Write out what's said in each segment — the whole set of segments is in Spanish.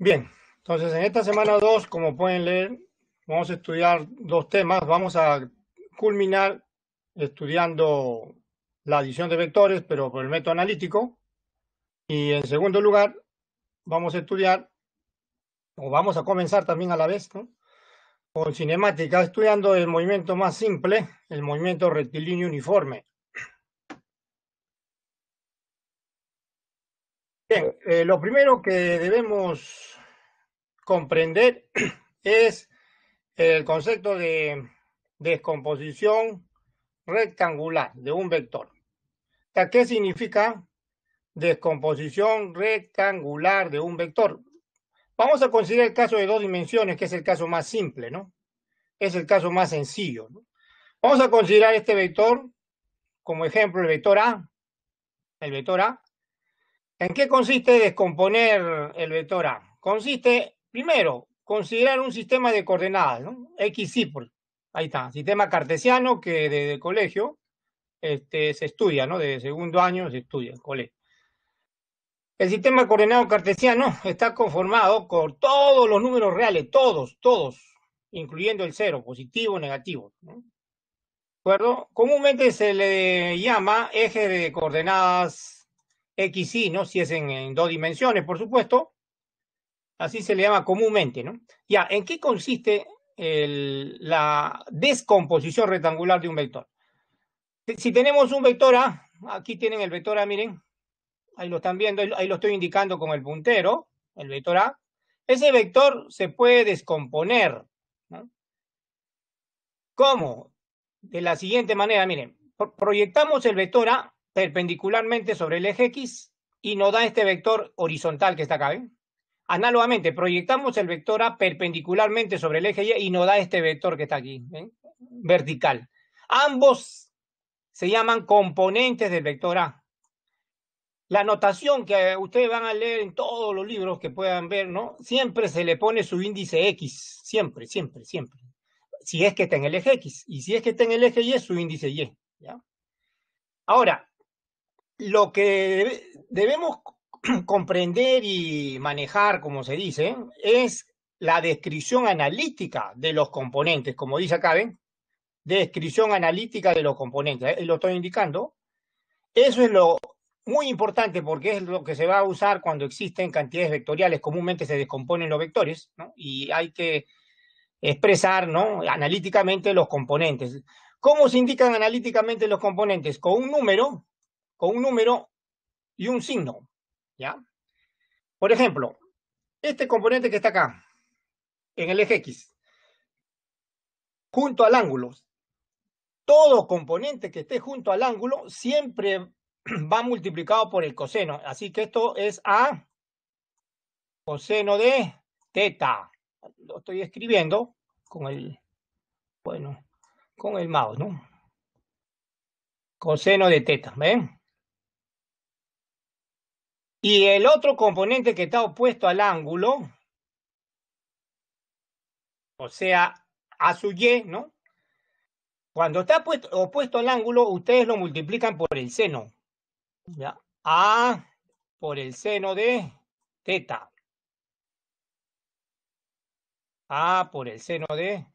Bien, entonces en esta semana 2, como pueden leer, vamos a estudiar dos temas. Vamos a culminar estudiando la adición de vectores, pero por el método analítico. Y en segundo lugar, vamos a estudiar, o vamos a comenzar también a la vez, ¿no?, con cinemática, estudiando el movimiento más simple, el movimiento rectilíneo uniforme. Bien, lo primero que debemos comprender es el concepto de descomposición rectangular de un vector. ¿Qué significa descomposición rectangular de un vector? Vamos a considerar el caso de dos dimensiones, que es el caso más simple, ¿no? Es el caso más sencillo, ¿no? Vamos a considerar este vector como ejemplo, el vector A. El vector A. ¿En qué consiste descomponer el vector A? Consiste, primero, considerar un sistema de coordenadas, ¿no? X, Y, ahí está, sistema cartesiano que desde el colegio se estudia, ¿no? De segundo año se estudia en el colegio. El sistema coordenado cartesiano está conformado por todos los números reales, todos, incluyendo el cero, positivo, negativo, ¿no? ¿De acuerdo? Comúnmente se le llama eje de coordenadas X, Y, ¿no? Si es en dos dimensiones, por supuesto. Así se le llama comúnmente, ¿no? Ya, ¿en qué consiste la descomposición rectangular de un vector? Si tenemos un vector A, aquí tienen el vector A, miren, ahí lo están viendo, ahí lo estoy indicando con el puntero, el vector A. Ese vector se puede descomponer, ¿no? ¿Cómo? De la siguiente manera, miren, proyectamos el vector A perpendicularmente sobre el eje X y nos da este vector horizontal que está acá, ¿ven? Análogamente, proyectamos el vector A perpendicularmente sobre el eje Y y nos da este vector que está aquí, ¿ven?, vertical. Ambos se llaman componentes del vector A. La notación que ustedes van a leer en todos los libros que puedan ver, ¿no?, siempre se le pone su índice X, siempre. Si es que está en el eje X, y si es que está en el eje Y, su índice Y, ¿ya? Ahora, lo que debemos comprender y manejar, como se dice, es la descripción analítica de los componentes, como dice acá, ¿ven? Descripción analítica de los componentes, lo estoy indicando. Eso es lo muy importante porque es lo que se va a usar cuando existen cantidades vectoriales. Comúnmente se descomponen los vectores, ¿no?, y hay que expresar, ¿no?, analíticamente los componentes. ¿Cómo se indican analíticamente los componentes? Con un número y un signo, ¿ya? Por ejemplo, este componente que está acá, en el eje X, junto al ángulo, todo componente que esté junto al ángulo siempre va multiplicado por el coseno. Así que esto es A coseno de teta. Lo estoy escribiendo con el mouse, ¿no? Coseno de teta, ¿ven? Y el otro componente que está opuesto al ángulo, o sea, A sub Y, ¿no? Cuando está opuesto al ángulo, ustedes lo multiplican por el seno, ¿ya? A por el seno de teta. A por el seno de...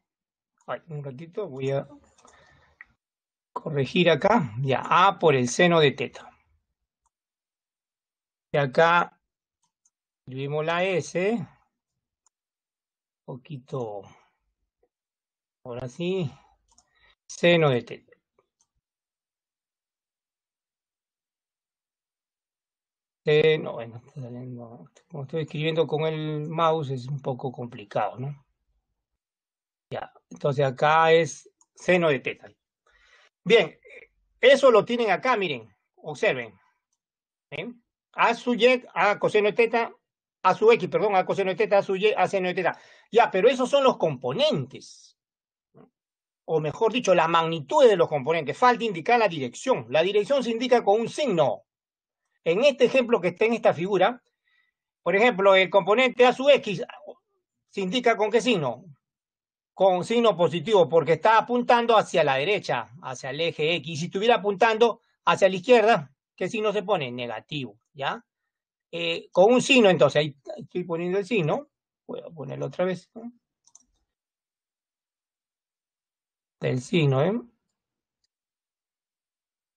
Ay, un ratito, voy a corregir acá. Ya, A por el seno de teta. Y acá escribimos la S. Un poquito... Ahora sí. Seno de teta. No, bueno, como estoy escribiendo con el mouse es un poco complicado, ¿no? Ya, entonces acá es seno de teta. Bien, eso lo tienen acá, miren, observen. A su Y, A coseno de teta, A su X, perdón, A coseno de teta, A su Y, A seno de teta. Ya, pero esos son los componentes, ¿no? O mejor dicho, la magnitud de los componentes. Falta indicar la dirección. La dirección se indica con un signo. En este ejemplo que está en esta figura, por ejemplo, el componente A sub X se indica con qué signo. Con signo positivo, porque está apuntando hacia la derecha, hacia el eje X. Y si estuviera apuntando hacia la izquierda, ¿qué signo se pone? Negativo, ¿ya? con un signo, entonces, ahí estoy poniendo el signo, voy a ponerlo otra vez, ¿no? El signo, ¿eh?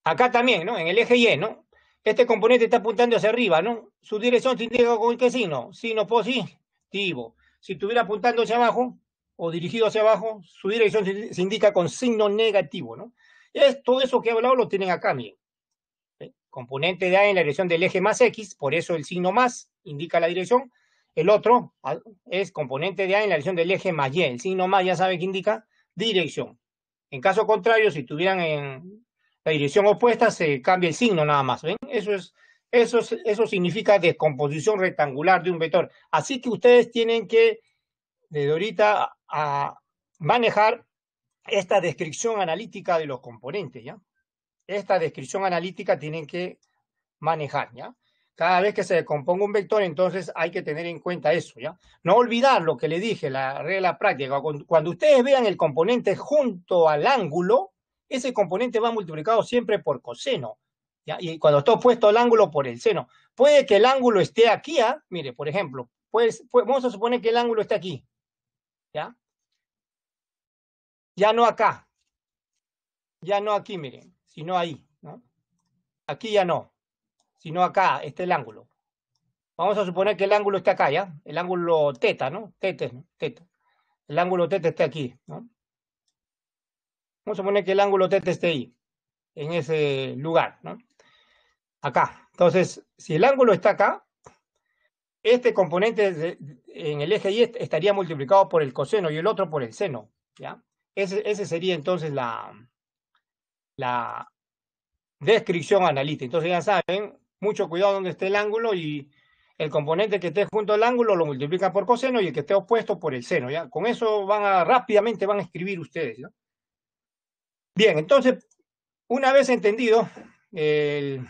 Acá también, ¿no? En el eje Y, ¿no? Este componente está apuntando hacia arriba, ¿no? Su dirección se indica con qué signo? Signo positivo. Si estuviera apuntando hacia abajo o dirigido hacia abajo, su dirección se indica con signo negativo, ¿no? Todo eso que he hablado lo tienen acá, miren. Componente de A en la dirección del eje más X, por eso el signo más indica la dirección. El otro es componente de A en la dirección del eje más Y. El signo más ya sabe que indica dirección. En caso contrario, si tuvieran en la dirección opuesta, se cambia el signo nada más. ¿Ven? Eso significa descomposición rectangular de un vector. Así que ustedes tienen que, desde ahorita, a manejar esta descripción analítica de los componentes, ¿ya? Esta descripción analítica tienen que manejar, ¿ya? Cada vez que se componga un vector, entonces hay que tener en cuenta eso, ¿ya? No olvidar lo que le dije, la regla práctica. Cuando ustedes vean el componente junto al ángulo, ese componente va multiplicado siempre por coseno, ¿ya? Y cuando está opuesto al ángulo, por el seno. Puede que el ángulo esté aquí, ¿ah? Mire, por ejemplo, vamos a suponer que el ángulo esté aquí, ¿ya? Ya no acá, ya no aquí, miren, sino ahí, ¿no? Aquí ya no, sino acá está el ángulo. Vamos a suponer que el ángulo está acá, ¿ya? El ángulo teta, ¿no? Teta. El ángulo teta está aquí, ¿no? Vamos a suponer que el ángulo teta esté ahí, en ese lugar, ¿no? Acá. Entonces, si el ángulo está acá, este componente en el eje Y estaría multiplicado por el coseno y el otro por el seno, ¿ya? Ese sería entonces la descripción analítica. Entonces ya saben, mucho cuidado donde esté el ángulo y el componente que esté junto al ángulo lo multiplican por coseno y el que esté opuesto por el seno, ¿ya? Con eso rápidamente van a escribir ustedes, ¿no? Bien, entonces, una vez entendido el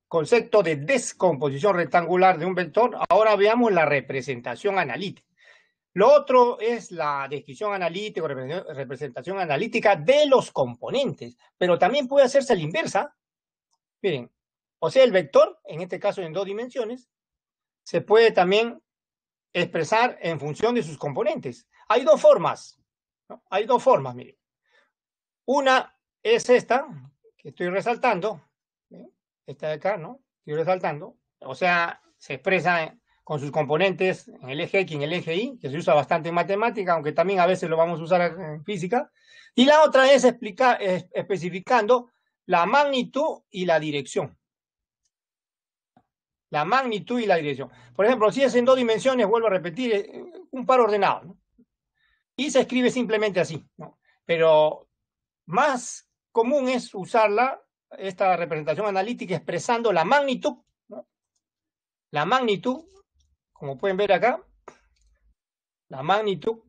concepto de descomposición rectangular de un vector, ahora veamos la representación analítica. Lo otro es la descripción analítica o representación analítica de los componentes, pero también puede hacerse a la inversa. Miren, o sea, el vector, en este caso en 2 dimensiones, se puede también expresar en función de sus componentes. Hay 2 formas, ¿no? Hay 2 formas, miren. Una es esta, que estoy resaltando, ¿eh? Esta de acá, ¿no? Estoy resaltando. O sea, se expresa con sus componentes en el eje X y en el eje Y, que se usa bastante en matemática, aunque también a veces lo vamos a usar en física. Y la otra es especificando la magnitud y la dirección. La magnitud y la dirección. Por ejemplo, si es en 2 dimensiones, vuelvo a repetir, un par ordenado, ¿no? Y se escribe simplemente así, ¿no? Pero más común es usarla, esta representación analítica, expresando la magnitud, ¿no? La magnitud, como pueden ver acá, la magnitud,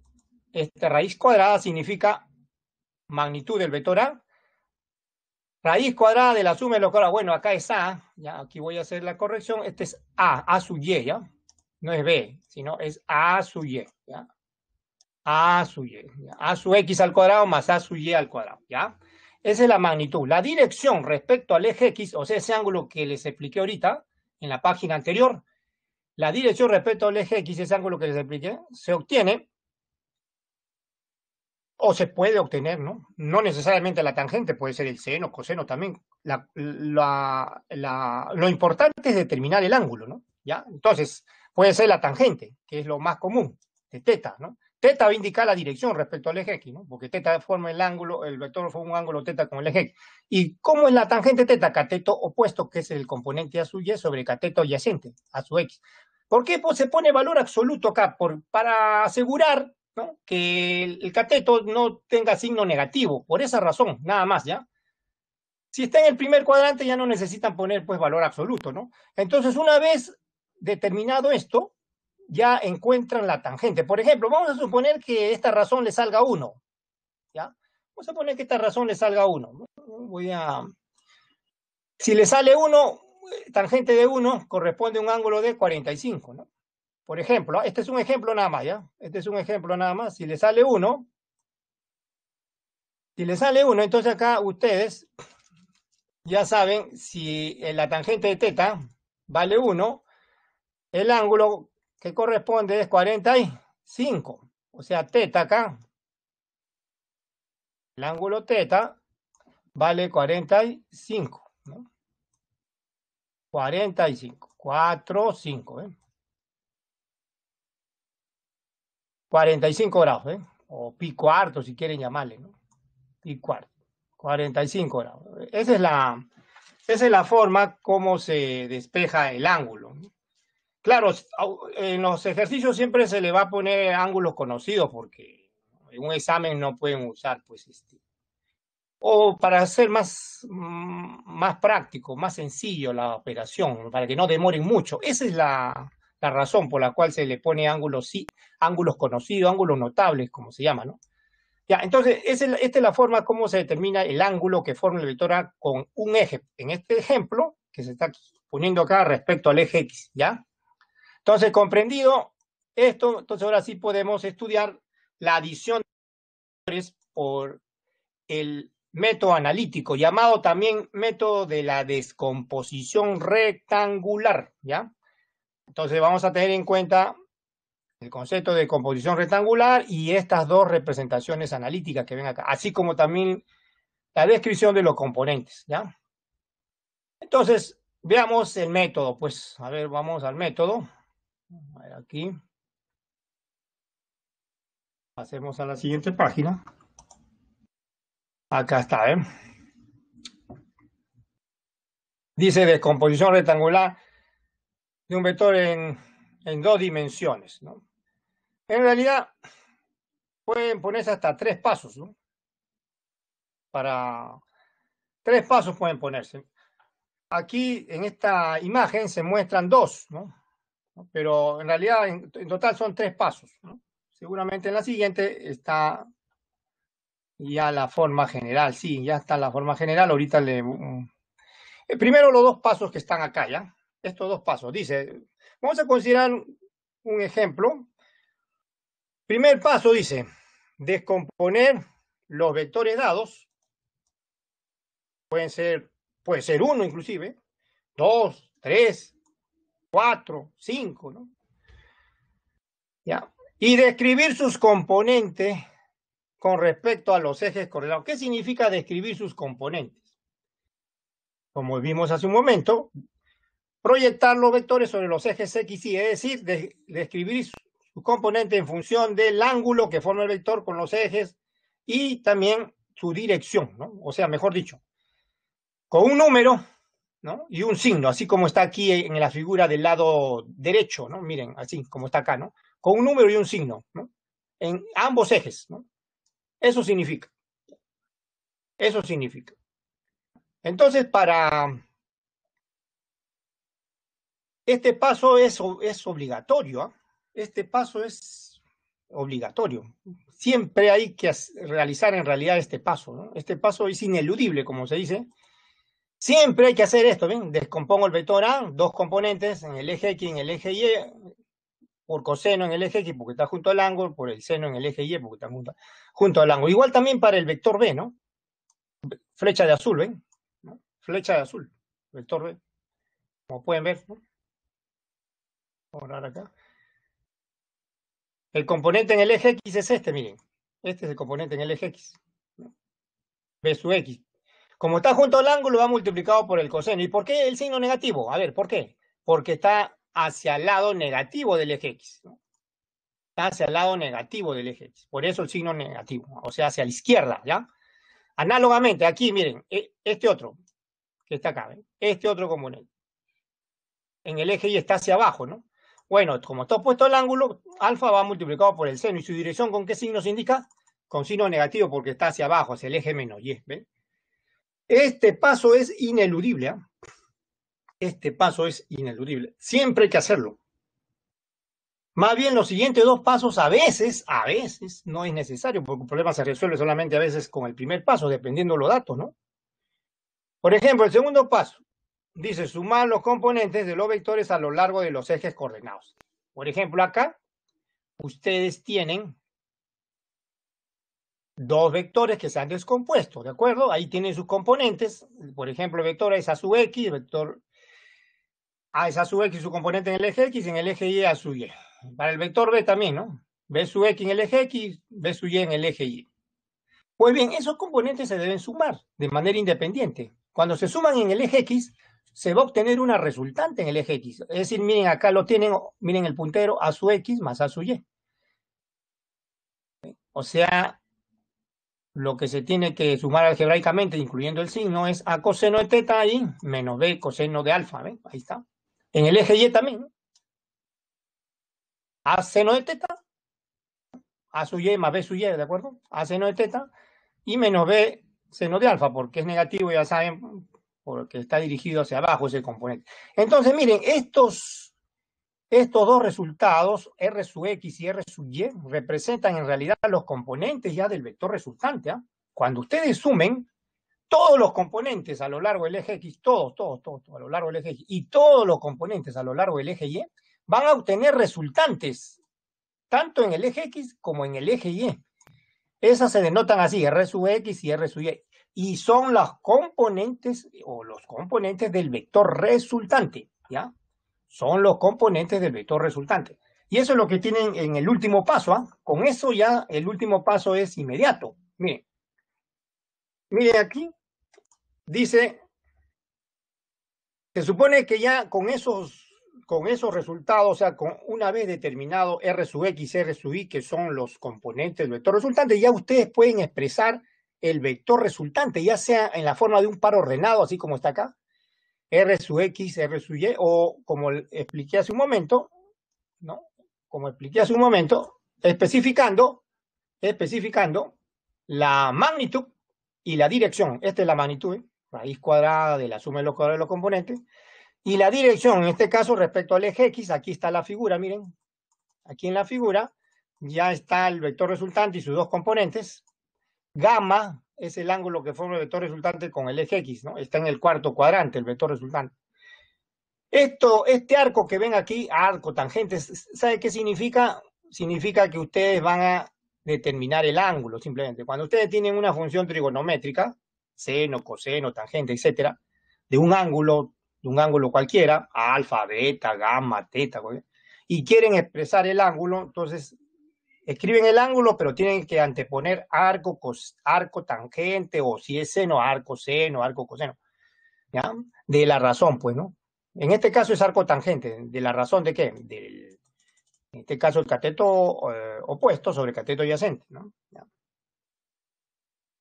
raíz cuadrada significa magnitud del vector A. Raíz cuadrada de la suma de los cuadrados. Bueno, acá es A, ya aquí voy a hacer la corrección. Este es A sub Y, ¿ya? No es B, sino es A sub Y, ¿ya? A sub Y, ¿ya? A sub X al cuadrado más A sub Y al cuadrado, ¿ya? Esa es la magnitud. La dirección respecto al eje X, o sea, ese ángulo que les expliqué ahorita en la página anterior, la dirección respecto al eje X, ese ángulo que les expliqué, se obtiene o se puede obtener, ¿no? No necesariamente la tangente, puede ser el seno, coseno también. Lo importante es determinar el ángulo, ¿no? ¿Ya? Entonces, puede ser la tangente, que es lo más común, de teta, ¿no? Teta va a indicar la dirección respecto al eje X, ¿no? Porque teta forma el ángulo, el vector forma un ángulo teta con el eje X. ¿Y cómo es la tangente teta? Cateto opuesto, que es el componente A sub Y sobre cateto adyacente, A sub X. ¿Por qué se pone valor absoluto acá? Para asegurar, ¿no?, que el cateto no tenga signo negativo, por esa razón, nada más, ¿ya? Si está en el primer cuadrante ya no necesitan poner pues valor absoluto, ¿no? Entonces, una vez determinado esto, ya encuentran la tangente. Por ejemplo, vamos a suponer que esta razón le salga 1, ¿ya? Vamos a poner que esta razón le salga 1. Si le sale 1, tangente de 1 corresponde a un ángulo de 45, ¿no? Por ejemplo, este es un ejemplo nada más, ¿ya? Este es un ejemplo nada más. Si le sale 1, entonces acá ustedes ya saben, si la tangente de teta vale 1, el ángulo que corresponde es 45. O sea, teta acá, el ángulo teta vale 45, ¿no? 45, 4, 5, ¿eh? 45 grados, ¿eh? O pi cuarto, si quieren llamarle, ¿no? Pi cuarto, 45 grados. Esa es la forma como se despeja el ángulo, ¿no? Claro, en los ejercicios siempre se le va a poner ángulos conocidos porque en un examen no pueden usar, pues, o para hacer más práctico, más sencillo la operación, para que no demoren mucho. Esa es la razón por la cual se le pone ángulos, sí, ángulos conocidos, ángulos notables, como se llama, ¿no? Ya, entonces, esta es la forma como se determina el ángulo que forma el vector A con un eje. En este ejemplo, que se está poniendo acá respecto al eje X, ¿ya? Entonces, comprendido esto, entonces ahora sí podemos estudiar la adición de vectores por el método analítico, llamado también método de la descomposición rectangular, ¿ya? Entonces vamos a tener en cuenta el concepto de composición rectangular y estas dos representaciones analíticas que ven acá, así como también la descripción de los componentes, ¿ya? Entonces, veamos el método, pues, a ver, vamos al método. A ver, aquí. Pasemos a la siguiente página. Acá está, ¿eh? Dice descomposición rectangular de un vector en 2 dimensiones, ¿no? En realidad, pueden ponerse hasta 3 pasos, ¿no? Para 3 pasos pueden ponerse. Aquí, en esta imagen, se muestran 2, ¿no? Pero en realidad, en total son 3 pasos, ¿no? Seguramente en la siguiente está ya la forma general. Sí, ya está la forma general. Ahorita primero los 2 pasos que están acá, ¿ya? Estos 2 pasos. Dice, vamos a considerar un ejemplo. Primer paso dice, descomponer los vectores dados. Puede ser 1 inclusive, 2, 3, 4, 5, ¿no? ¿Ya? Y describir sus componentes con respecto a los ejes coordenados. ¿Qué significa describir sus componentes? Como vimos hace un momento, proyectar los vectores sobre los ejes X y, es decir, describir su componente en función del ángulo que forma el vector con los ejes y también su dirección, ¿no? O sea, mejor dicho, con un número, ¿no? Y un signo, así como está aquí en la figura del lado derecho, ¿no? Miren, así como está acá, ¿no? Con un número y un signo, ¿no? En ambos ejes, ¿no? Eso significa. Eso significa. Entonces, para este paso es obligatorio, ¿eh? Este paso es obligatorio. Siempre hay que realizar en realidad este paso, ¿no? Este paso es ineludible, como se dice. Siempre hay que hacer esto, ¿ven? Descompongo el vector A, 2 componentes en el eje X y en el eje Y, por coseno en el eje X porque está junto al ángulo, por el seno en el eje Y porque está junto al ángulo. Igual también para el vector B, ¿no? Flecha de azul, ¿ven? ¿No? Flecha de azul, vector B, como pueden ver, ¿no? Vamos a ver acá. El componente en el eje X es este, miren. Este es el componente en el eje X, ¿no? B sub X. Como está junto al ángulo, va multiplicado por el coseno. ¿Y por qué el signo negativo? A ver, ¿por qué? Porque está hacia el lado negativo del eje X, ¿no? Está hacia el lado negativo del eje X. Por eso el signo negativo, o sea, hacia la izquierda, ¿ya? Análogamente, aquí, miren, este otro, que está acá, ¿ven? Este otro componente. En el eje Y está hacia abajo, ¿no? Bueno, como está opuesto al ángulo, alfa va multiplicado por el seno. ¿Y su dirección con qué signo se indica? Con signo negativo, porque está hacia abajo, hacia el eje menos Y, ¿ven? Este paso es ineludible, ¿eh? Este paso es ineludible. Siempre hay que hacerlo. Más bien, los siguientes 2 pasos a veces no es necesario, porque el problema se resuelve solamente a veces con el primer paso, dependiendo de los datos, ¿no? Por ejemplo, el segundo paso dice sumar los componentes de los vectores a lo largo de los ejes coordenados. Por ejemplo, acá ustedes tienen dos vectores que se han descompuesto, ¿de acuerdo? Ahí tienen sus componentes, por ejemplo, el vector A es A sub X, el vector A es A sub X, su componente en el eje X, y en el eje Y A sub Y. Para el vector B también, ¿no? B sub X en el eje X, B sub Y en el eje Y. Pues bien, esos componentes se deben sumar de manera independiente. Cuando se suman en el eje X, se va a obtener una resultante en el eje X. Es decir, miren, acá lo tienen, miren el puntero, A sub X más A sub Y. O sea, lo que se tiene que sumar algebraicamente, incluyendo el signo, es A coseno de teta ahí, menos B coseno de alfa, ¿ven? Ahí está. En el eje Y también, ¿no? A seno de teta, A sub Y más B sub Y, ¿de acuerdo? A seno de teta, y menos B seno de alfa, porque es negativo, ya saben, porque está dirigido hacia abajo ese componente. Entonces, miren, estos dos resultados, R sub X y R sub Y, representan en realidad los componentes ya del vector resultante, ¿eh? Cuando ustedes sumen todos los componentes a lo largo del eje X, todos, a lo largo del eje X, y todos los componentes a lo largo del eje Y, van a obtener resultantes, tanto en el eje X como en el eje Y. Esas se denotan así, R sub X y R sub Y, y son las componentes, o los componentes del vector resultante, ¿ya? Son los componentes del vector resultante. Y eso es lo que tienen en el último paso, ¿ah? Con eso ya el último paso es inmediato. Miren, miren aquí, dice, se supone que ya con esos resultados, o sea, con una vez determinado R sub X, R sub Y, que son los componentes del vector resultante, ya ustedes pueden expresar el vector resultante, ya sea en la forma de un par ordenado, así como está acá, R sub X, R sub Y, o como expliqué hace un momento, ¿no? Como expliqué hace un momento, especificando la magnitud y la dirección. Esta es la magnitud, ¿eh? Raíz cuadrada de la suma de los cuadrados de los componentes. Y la dirección, en este caso, respecto al eje X, aquí está la figura, miren. Aquí en la figura ya está el vector resultante y sus dos componentes. Gamma es el ángulo que forma el vector resultante con el eje X, ¿no? Está en el cuarto cuadrante, el vector resultante. Este arco que ven aquí, arco, tangente, ¿sabe qué significa? Significa que ustedes van a determinar el ángulo, simplemente. Cuando ustedes tienen una función trigonométrica, seno, coseno, tangente, etcétera, de un ángulo cualquiera, alfa, beta, gamma, teta, y quieren expresar el ángulo, entonces escriben el ángulo, pero tienen que anteponer arco, arco, tangente, o si es seno, arco, coseno, ¿ya? De la razón, pues, ¿no? En este caso es arco tangente. ¿De la razón de qué? En este caso el cateto opuesto sobre el cateto adyacente, ¿no?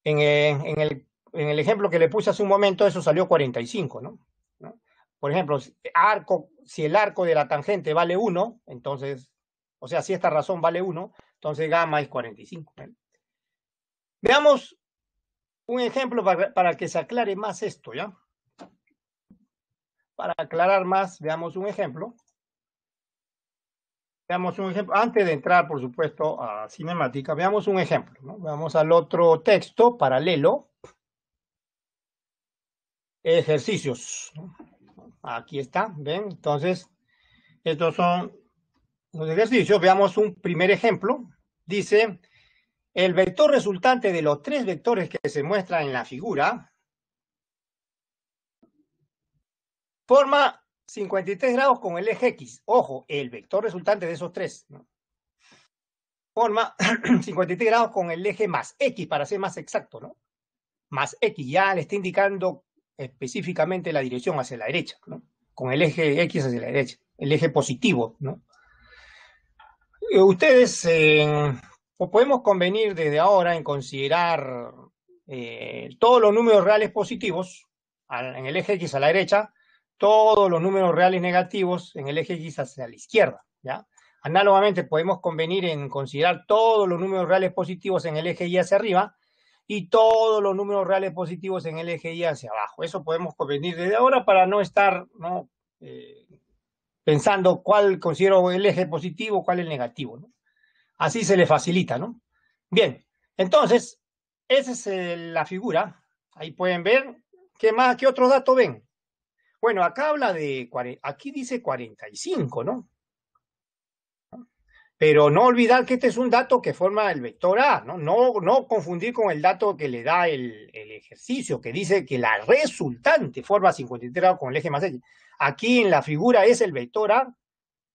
En el ejemplo que le puse hace un momento, eso salió 45, ¿no? Por ejemplo, si el arco de la tangente vale 1, entonces, o sea, si esta razón vale 1, entonces gamma es 45. ¿no? Veamos un ejemplo para que se aclare más esto, ¿ya? Para aclarar más, veamos un ejemplo. Veamos un ejemplo. Antes de entrar, por supuesto, a cinemática, veamos un ejemplo, ¿no? Vamos al otro texto paralelo. Ejercicios. ¿no? Aquí está, ¿ven? Entonces, estos son los ejercicios. Veamos un primer ejemplo. Dice, el vector resultante de los tres vectores que se muestran en la figura forma 53 grados con el eje X. Ojo, el vector resultante de esos tres, ¿no? Forma 53 grados con el eje más X, para ser más exacto, ¿no? Más X, ya le está indicando específicamente la dirección hacia la derecha, ¿no? Con el eje X hacia la derecha, el eje positivo, ¿no? Ustedes podemos convenir desde ahora en considerar todos los números reales positivos en el eje X a la derecha, todos los números reales negativos en el eje X hacia la izquierda, ¿ya? Análogamente podemos convenir en considerar todos los números reales positivos en el eje Y hacia arriba y todos los números reales positivos en el eje Y hacia abajo. Eso podemos convenir desde ahora para no estar, ¿no? Pensando cuál considero el eje positivo, cuál el negativo, ¿no? Así se le facilita, ¿no? Bien, entonces, esa es la figura. Ahí pueden ver. ¿Qué más? ¿Qué otros datos ven? Bueno, acá habla de, aquí dice 45, ¿no? Pero no olvidar que este es un dato que forma el vector A, ¿no? No confundir con el dato que le da el ejercicio, que dice que la resultante forma 53 grados con el eje más X. Aquí en la figura es el vector A,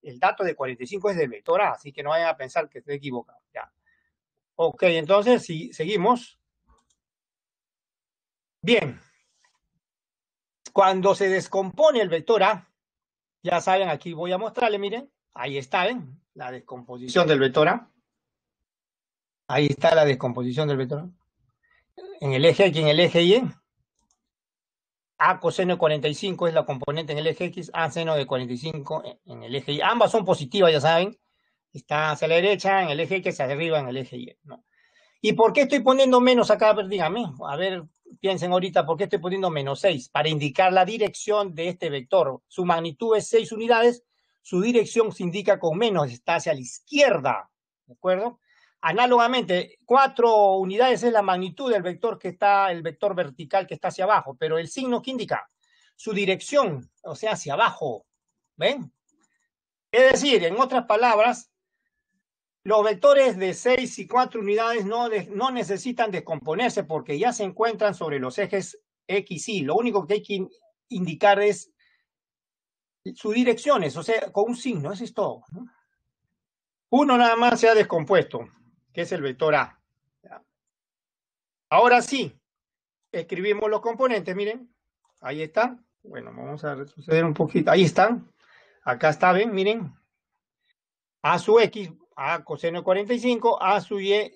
el dato de 45 es del vector A, así que no vayan a pensar que estoy equivocado. Ya. Ok, entonces si seguimos. Bien, cuando se descompone el vector A, ya saben, aquí voy a mostrarle, miren, ahí está, ¿ven? La descomposición del vector A. Ahí está la descomposición del vector A. En el eje X, en el eje Y, A coseno de 45 es la componente en el eje X, A seno de 45 en el eje Y. Ambas son positivas, ya saben. Está hacia la derecha en el eje X, hacia arriba en el eje Y, ¿no? ¿Y por qué estoy poniendo menos acá? A ver, díganme. A ver, piensen ahorita, ¿por qué estoy poniendo menos 6? Para indicar la dirección de este vector. Su magnitud es 6 unidades, su dirección se indica con menos, está hacia la izquierda, ¿de acuerdo? Análogamente, 4 unidades es la magnitud del vector que está, el vector vertical que está hacia abajo, pero el signo que indica su dirección, o sea, hacia abajo, ¿ven? Es decir, en otras palabras, los vectores de 6 y 4 unidades no necesitan descomponerse porque ya se encuentran sobre los ejes X y Y. Lo único que hay que indicar es sus direcciones, o sea, con un signo, eso es todo, ¿no? Uno nada más se ha descompuesto, que es el vector A. Ahora sí, escribimos los componentes, miren, ahí está. Bueno, vamos a retroceder un poquito, ahí están. Acá está, ven, miren. A su X, A coseno de 45, A su Y,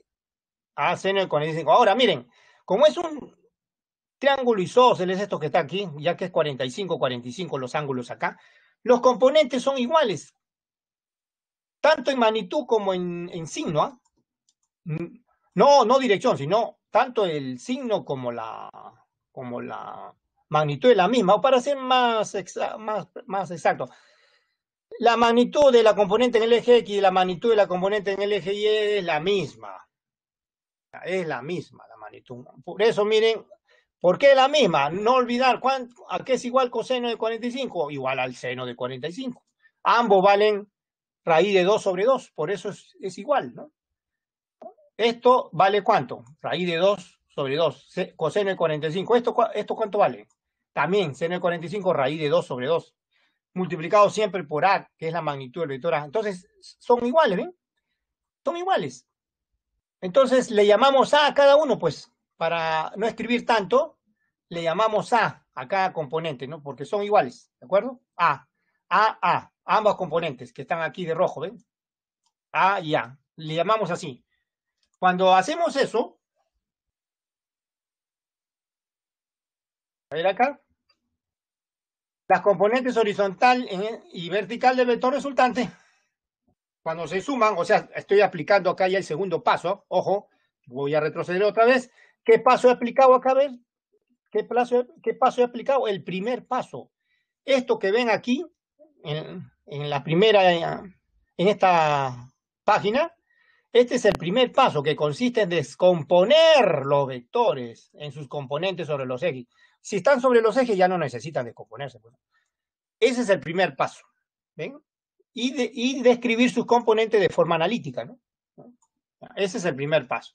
A seno de 45. Ahora, miren, como es un triángulo isósceles, esto que está aquí, ya que es 45, 45 los ángulos acá, los componentes son iguales, tanto en magnitud como en signo, ¿ah? No dirección, sino tanto el signo como la magnitud es la misma, o para ser más exacto, la magnitud de la componente en el eje X y la magnitud de la componente en el eje Y es la misma la magnitud. Por eso, miren, ¿por qué la misma? No olvidar a qué es igual coseno de 45, igual al seno de 45. Ambos valen raíz de 2 sobre 2, por eso es igual, ¿no? Esto vale ¿cuánto? Raíz de 2 sobre 2, coseno de 45. ¿Esto cuánto vale? También seno de 45, raíz de 2 sobre 2, multiplicado siempre por A, que es la magnitud del vector A. Entonces, son iguales, ¿ven? Son iguales. Entonces, le llamamos A cada uno, pues, para no escribir tanto, le llamamos A cada componente, ¿no? Porque son iguales, ¿de acuerdo? Ambos componentes que están aquí de rojo, ¿ven? A y A. Le llamamos así. Cuando hacemos eso, a ver acá, las componentes horizontal y vertical del vector resultante, cuando se suman, o sea, estoy aplicando acá ya el segundo paso, ojo, voy a retroceder otra vez. ¿Qué paso he aplicado acá? A ver, ¿qué paso he aplicado? El primer paso. Esto que ven aquí, en la primera, en esta página, este es el primer paso que consiste en descomponer los vectores en sus componentes sobre los ejes. Si están sobre los ejes ya no necesitan descomponerse. Pues. Ese es el primer paso. ¿Ven? Y describir sus componentes de forma analítica. ¿No? Ese es el primer paso.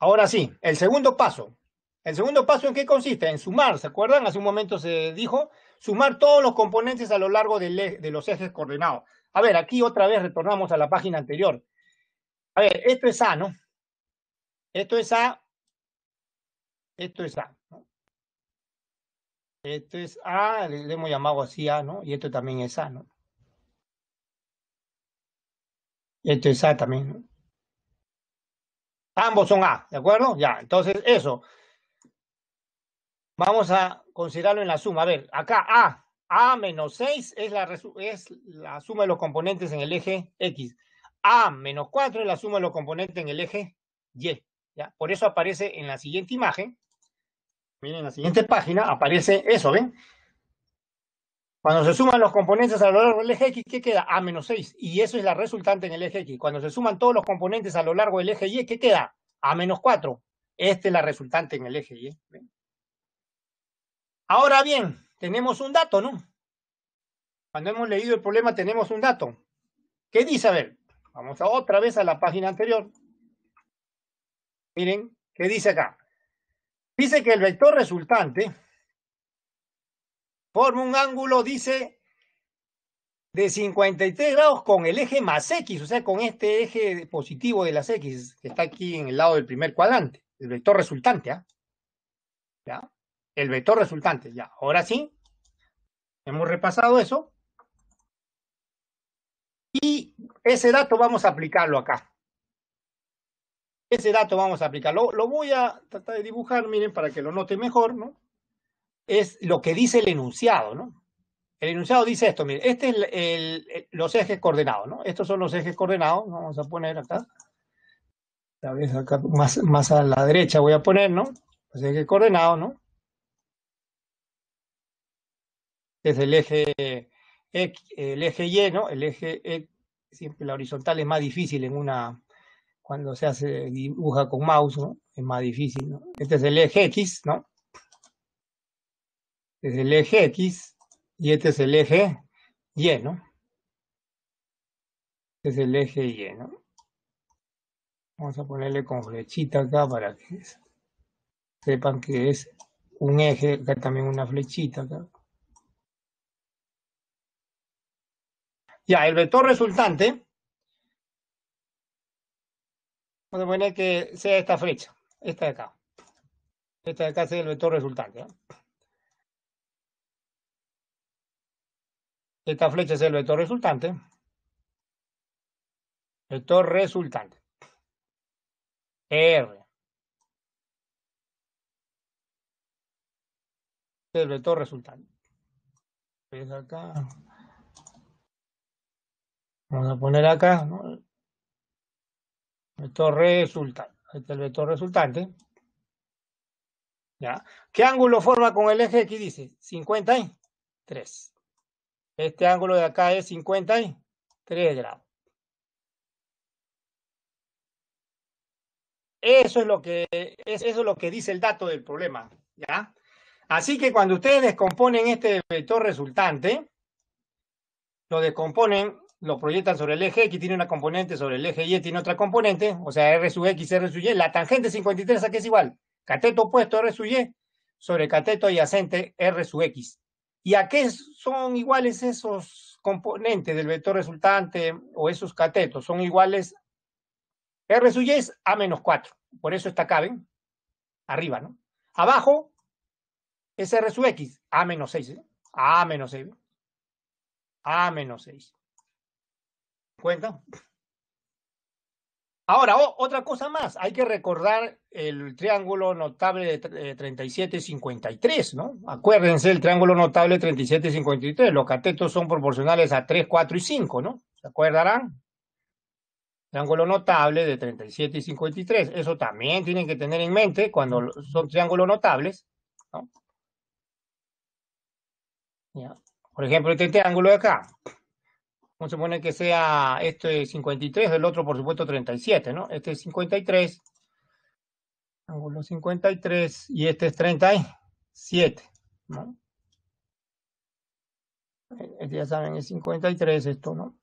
Ahora sí, el segundo paso. ¿El segundo paso en qué consiste? En sumar, ¿se acuerdan? Hace un momento se dijo, sumar todos los componentes a lo largo de los ejes coordenados. A ver, aquí otra vez retornamos a la página anterior. A ver, esto es A, ¿no? Esto es A. Esto es A, ¿no? Esto es A, le hemos llamado así A, ¿no? Y esto también es A, ¿no? Esto es A también, ¿no? Ambos son A, ¿de acuerdo? Ya, entonces eso. Vamos a considerarlo en la suma. A ver, acá A menos 6 es la suma de los componentes en el eje X. A menos 4 es la suma de los componentes en el eje Y. ¿Ya? Por eso aparece en la siguiente imagen. Miren, en la siguiente página aparece eso, ¿ven? Cuando se suman los componentes a lo largo del eje X, ¿qué queda? A menos 6. Y eso es la resultante en el eje X. Cuando se suman todos los componentes a lo largo del eje Y, ¿qué queda? A menos 4. Esta es la resultante en el eje Y. ¿Ven? Ahora bien, tenemos un dato, ¿no? cuando hemos leído el problema tenemos un dato. ¿Qué dice? A ver, vamos otra vez a la página anterior. Miren, ¿qué dice acá? Dice que el vector resultante forma un ángulo, dice, de 53 grados con el eje más X, o sea, con este eje positivo de las X, que está aquí en el lado del primer cuadrante, el vector resultante, ¿ah? ¿Ya? El vector resultante, ya. Ahora sí, hemos repasado eso. Y ese dato vamos a aplicarlo acá. Ese dato vamos a aplicarlo. Lo voy a tratar de dibujar, miren, para que lo note mejor, ¿no? Es lo que dice el enunciado, ¿no? El enunciado dice esto, miren, este es los ejes coordenados, ¿no? Estos son los ejes coordenados, vamos a poner acá. Tal vez acá más a la derecha voy a poner, ¿no? Los ejes coordenados, ¿no? Es el eje Y, ¿no? El eje X, siempre la horizontal es más difícil cuando se dibuja con mouse, ¿no? Es más difícil, ¿no? Este es el eje X, ¿no? Este es el eje X y este es el eje Y, ¿no? Este es el eje Y, ¿no? Vamos a ponerle con flechita acá para que sepan que es un eje, acá también una flechita acá. Ya, el vector resultante, vamos a poner que sea esta flecha, esta de acá. Esta de acá sea el vector resultante, ¿no? Esta flecha es el vector resultante. Vector resultante. R. Este es el vector resultante. ¿Ves acá? Vamos a poner acá, ¿no? Vector resultante. Este es el vector resultante. ¿Ya? ¿Qué ángulo forma con el eje X? Dice 53. Este ángulo de acá es 53 grados. Eso es lo que dice el dato del problema, ¿ya? Así que cuando ustedes descomponen este vector resultante, lo descomponen, lo proyectan sobre el eje X, tiene una componente, sobre el eje Y tiene otra componente, o sea, R sub X, R sub Y, la tangente 53 aquí es igual, cateto opuesto R sub Y sobre cateto adyacente R sub X. ¿Y a qué son iguales esos componentes del vector resultante o esos catetos? Son iguales, R sub Y es A menos 4, por eso está acá, ¿ven? Arriba, ¿no? Abajo es R sub X, A menos 6, ¿eh? A menos 6, ¿eh? A menos 6. ¿Cuenta? Ahora, otra cosa más, hay que recordar el triángulo notable de 37 y 53, ¿no? Acuérdense el triángulo notable 37 y 53, los catetos son proporcionales a 3, 4 y 5, ¿no? ¿Se acordarán? Triángulo notable de 37 y 53, eso también tienen que tener en mente cuando son triángulos notables, ¿no? ¿Ya? Por ejemplo, este triángulo de acá, vamos a suponer que sea este 53, el otro por supuesto 37, ¿no? Este es 53, ángulo 53, y este es 37, ¿no? Este ya saben, es 53 esto, ¿no?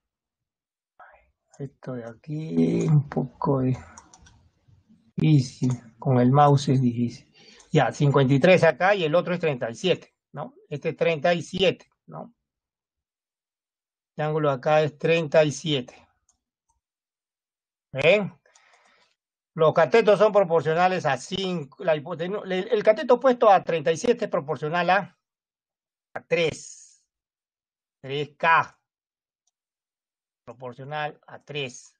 Esto de aquí, un poco difícil, con el mouse es difícil. Ya, 53 acá y el otro es 37, ¿no? Este es 37, ¿no? El ángulo acá es 37. ¿Ven? Los catetos son proporcionales a 5. El cateto opuesto a 37 es proporcional a 3. 3K. Proporcional a 3.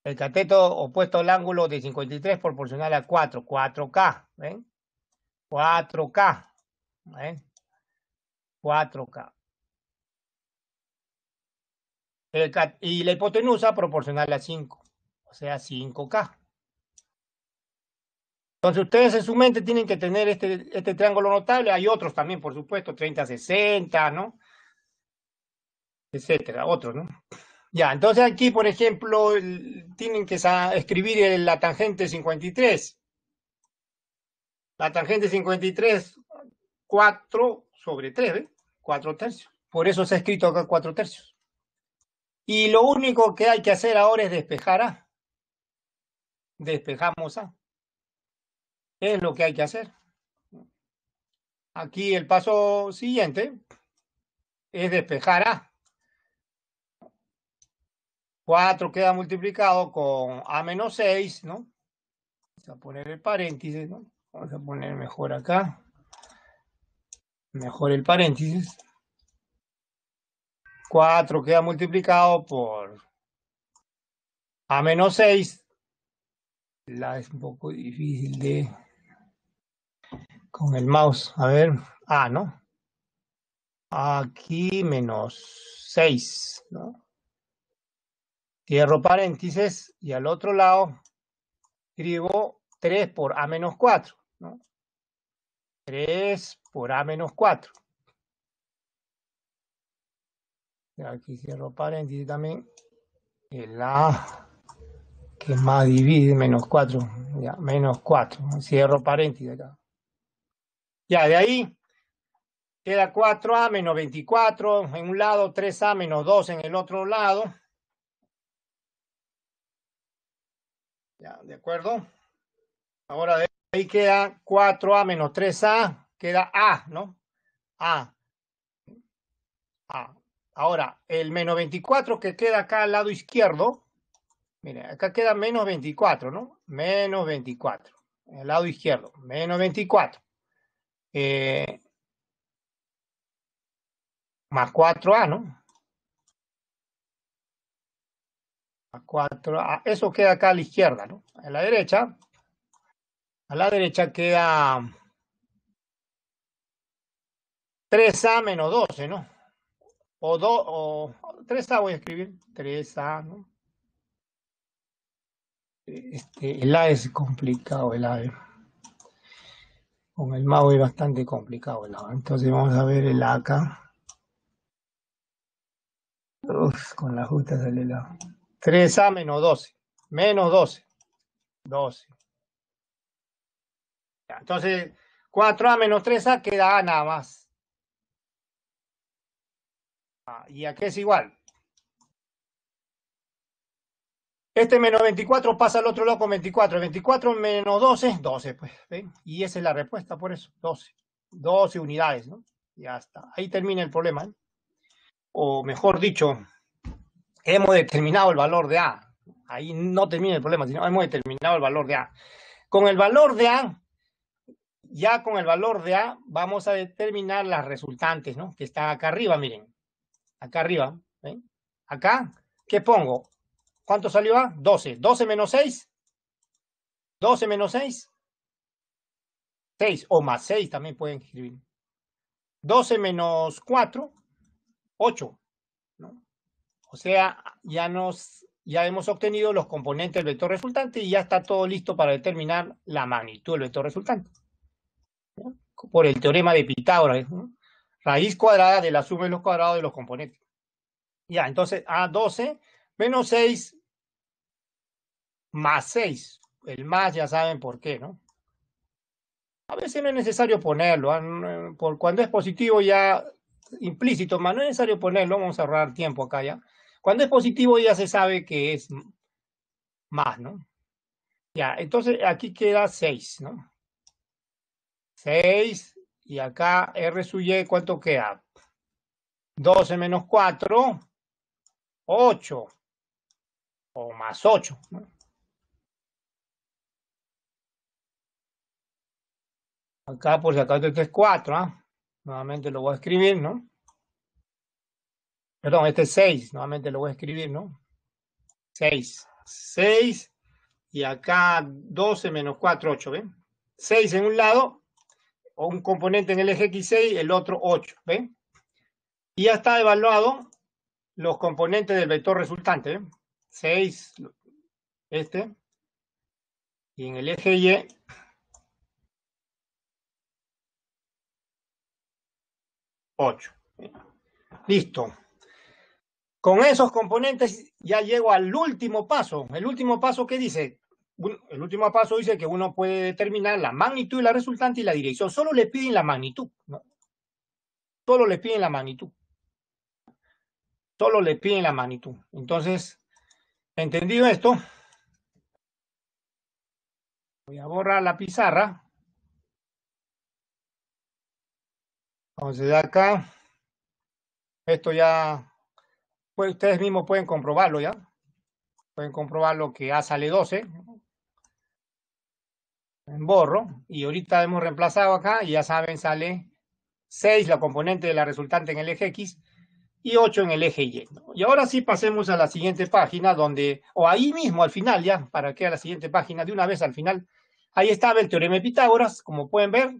El cateto opuesto al ángulo de 53 proporcional a 4. 4K. ¿Ven? 4K. ¿Ven? 4K. Y la hipotenusa proporcional a 5. O sea, 5K. Entonces ustedes en su mente tienen que tener este triángulo notable. Hay otros también, por supuesto, 30-60, ¿no? Etcétera, otros, ¿no? Ya, entonces aquí, por ejemplo, tienen que escribir la tangente 53. La tangente 53, 4 sobre 3, ¿ves? 4 tercios. Por eso se ha escrito acá 4/3. Y lo único que hay que hacer ahora es despejar A. Despejamos A. Es lo que hay que hacer. Aquí el paso siguiente es despejar A. 4 queda multiplicado con A menos 6, ¿no? Vamos a poner el paréntesis, ¿no? Vamos a poner mejor acá. Mejor el paréntesis. 4 queda multiplicado por A menos 6. La es un poco difícil de... Con el mouse. A ver. A, ¿no? Aquí menos 6, ¿no? Cierro paréntesis y al otro lado escribo 3 por A menos 4, ¿no? 3 por A menos 4. Aquí cierro paréntesis también. El A que más divide, menos 4. Ya, menos 4. Cierro paréntesis acá. Ya, de ahí queda 4A menos 24 en un lado, 3A menos 2 en el otro lado. Ya, ¿de acuerdo? Ahora de ahí queda 4A menos 3A, queda A, ¿no? A. Ahora, el menos 24 que queda acá al lado izquierdo, mire, acá queda menos 24, ¿no? Menos 24, al lado izquierdo, menos 24. Más 4A, ¿no? Más 4A, eso queda acá a la izquierda, ¿no? A la derecha queda 3A menos 12, ¿no? O 3A voy a escribir, 3A, ¿no? El A es complicado, el A. Con el mouse es bastante complicado el A. Entonces vamos a ver el A acá. Con la justa sale el A. 3A menos 12. Menos 12. 12. Ya, entonces, 4A menos 3A queda A nada más. ¿Y a qué es igual? Este menos 24 pasa al otro lado con 24. 24 menos 12, 12, pues. ¿Ven? Y esa es la respuesta, por eso, 12. 12 unidades, ¿no? Ya está. Ahí termina el problema, ¿eh? O mejor dicho, hemos determinado el valor de A. Ahí no termina el problema, sino hemos determinado el valor de A. Con el valor de A, ya con el valor de A, vamos a determinar las resultantes, ¿no? Que está acá arriba, miren. Acá arriba, ¿ven? Acá, ¿qué pongo? ¿Cuánto salió A? 12. 12 menos 6. 12 menos 6. 6 o más 6 también pueden escribir. 12 menos 4, 8, ¿no? O sea, ya hemos obtenido los componentes del vector resultante y ya está todo listo para determinar la magnitud del vector resultante, ¿no? Por el teorema de Pitágoras, ¿no? Raíz cuadrada de la suma de los cuadrados de los componentes. Ya, entonces A 12 menos 6 más 6. El más ya saben por qué, ¿no? A veces no es necesario ponerlo. Por cuando es positivo ya implícito, más no es necesario ponerlo. Vamos a ahorrar tiempo acá ya. Cuando es positivo ya se sabe que es más, ¿no? Ya, entonces aquí queda 6, ¿no? 6 y acá R sub Y, ¿cuánto queda? 12 menos 4, 8 o más 8, ¿no? Acá por si acaso este es 4, ¿ah? Nuevamente lo voy a escribir, ¿no? Perdón, este es 6, nuevamente lo voy a escribir, ¿no? 6. 6 y acá 12 menos 4, 8, ¿ven? 6 en un lado, o un componente en el eje X6, el otro 8, ¿ven? Y ya está evaluado los componentes del vector resultante, ¿ven? 6, este, y en el eje Y, 8. Listo. Con esos componentes ya llego al último paso. El último paso, ¿qué dice? El último paso dice que uno puede determinar la magnitud de la resultante y la dirección. Solo le piden la magnitud, ¿no? Solo le piden la magnitud. Solo le piden la magnitud. Entonces, entendido esto, voy a borrar la pizarra. Entonces, acá, esto ya, pues ustedes mismos pueden comprobarlo ya. Pueden comprobar lo que A sale 12. En borro. Y ahorita hemos reemplazado acá y ya saben, sale 6, la componente de la resultante en el eje X, y 8 en el eje Y, ¿no? Y ahora sí pasemos a la siguiente página donde, o ahí mismo al final ya, para que a la siguiente página, de una vez al final, ahí estaba el teorema de Pitágoras, como pueden ver,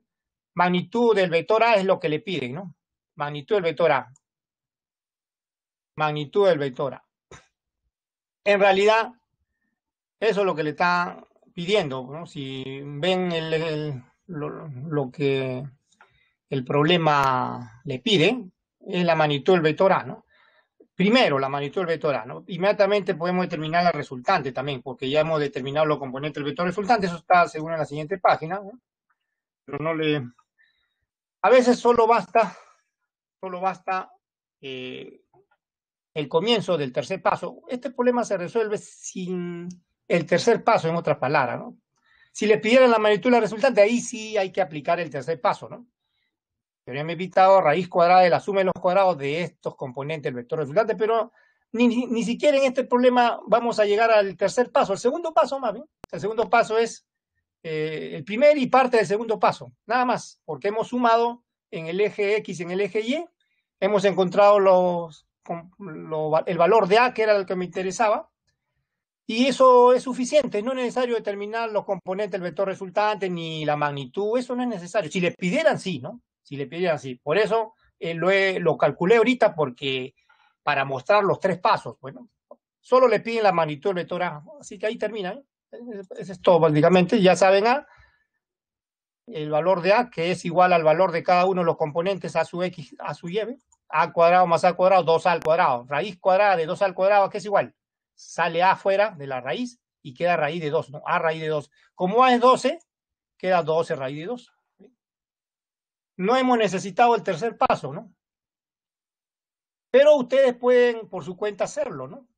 magnitud del vector A es lo que le piden, ¿no? Magnitud del vector A. Magnitud del vector A. En realidad, eso es lo que le está pidiendo, ¿no? Si ven lo que el problema le pide, es la magnitud del vector A, ¿no? Primero, la magnitud del vector A, ¿no? Inmediatamente podemos determinar la resultante también, porque ya hemos determinado los componentes del vector resultante, eso está según en la siguiente página, ¿no? Pero no le... A veces solo basta el comienzo del tercer paso. Este problema se resuelve sin el tercer paso, en otras palabras, ¿no? Si le pidieran la magnitud de la resultante, ahí sí hay que aplicar el tercer paso, ¿no? Teorema de Pitágoras, raíz cuadrada de la suma de los cuadrados de estos componentes del vector resultante, pero ni siquiera en este problema vamos a llegar al tercer paso, el segundo paso más bien. El segundo paso es el primer y parte del segundo paso, nada más, porque hemos sumado en el eje X y en el eje Y, hemos encontrado el valor de A, que era el que me interesaba, y eso es suficiente, no es necesario determinar los componentes del vector resultante ni la magnitud, eso no es necesario. Si le pidieran, sí, ¿no? Si le pidieran, sí. Por eso lo calculé ahorita, porque para mostrar los tres pasos, bueno, solo le piden la magnitud del vector A, así que ahí termina, ¿eh? Eso es todo, básicamente. Ya saben A, el valor de A, que es igual al valor de cada uno de los componentes A su X, A su Y, ¿ve? A cuadrado más A cuadrado, 2A al cuadrado. Raíz cuadrada de 2A al cuadrado, ¿qué es igual? Sale A fuera de la raíz y queda raíz de 2, ¿no? A raíz de 2. Como A es 12, queda 12 raíz de 2. No hemos necesitado el tercer paso, ¿no? Pero ustedes pueden por su cuenta hacerlo, ¿no?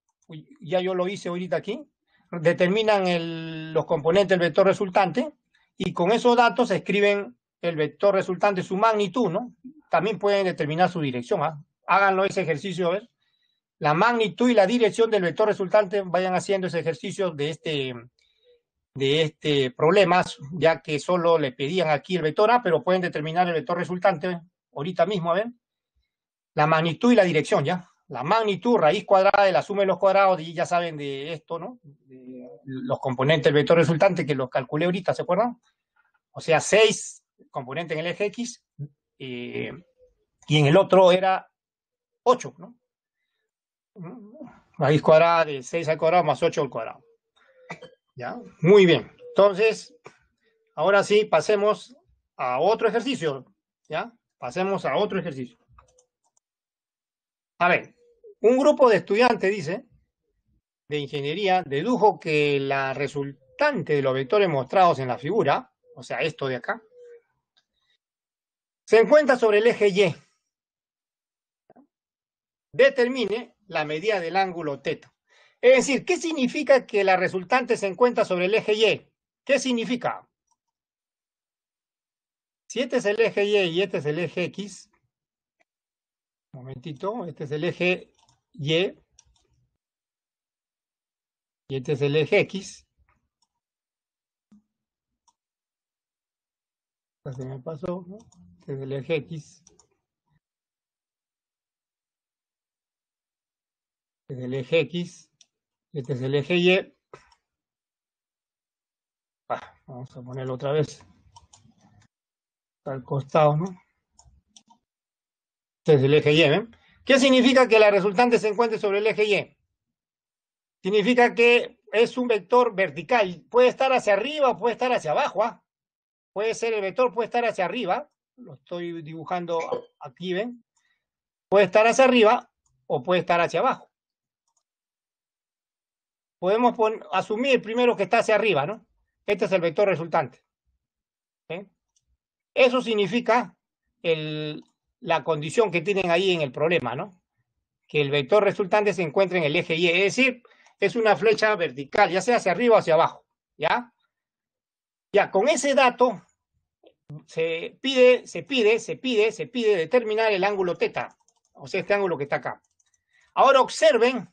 Ya yo lo hice ahorita aquí. Determinan los componentes del vector resultante y con esos datos escriben el vector resultante, su magnitud, ¿no? También pueden determinar su dirección, ¿ah? Háganlo ese ejercicio, a ver. La magnitud y la dirección del vector resultante, vayan haciendo ese ejercicio de este problema, ya que solo le pedían aquí el vector A, pero pueden determinar el vector resultante ahorita mismo, a ver. La magnitud y la dirección, ¿ya? La magnitud, raíz cuadrada de la suma de los cuadrados, y ya saben de esto, ¿no? De los componentes del vector resultante que los calculé ahorita, ¿se acuerdan? O sea, 6 componentes en el eje X, y en el otro era 8, ¿no? Raíz cuadrada de 6 al cuadrado más 8 al cuadrado. ¿Ya? Muy bien. Entonces, ahora sí, pasemos a otro ejercicio. ¿Ya? Pasemos a otro ejercicio. A ver, un grupo de estudiantes, dice, de ingeniería, dedujo que la resultante de los vectores mostrados en la figura, o sea, esto de acá, se encuentra sobre el eje Y. Determine la medida del ángulo θ. Es decir, ¿qué significa que la resultante se encuentra sobre el eje Y? ¿Qué significa? Si este es el eje Y y este es el eje X, un momentito, este es el eje Y y este es el eje X. Se me pasó, ¿no? Este es el eje X. Este es el eje X. Este es el eje Y. Vamos a ponerlo otra vez al costado, ¿no? Este es el eje Y, ¿ven? ¿Qué significa que la resultante se encuentre sobre el eje Y? Significa que es un vector vertical. Puede estar hacia arriba o puede estar hacia abajo, ¿ah? Puede ser el vector, puede estar hacia arriba. Lo estoy dibujando aquí, ¿ven? Puede estar hacia arriba o puede estar hacia abajo. Podemos asumir primero que está hacia arriba, ¿no? Este es el vector resultante. ¿Sí? Eso significa la condición que tienen ahí en el problema, ¿no? que el vector resultante se encuentre en el eje Y, es decir, es una flecha vertical, ya sea hacia arriba o hacia abajo, ¿ya? Ya, con ese dato se pide determinar el ángulo θ, o sea, este ángulo que está acá. Ahora observen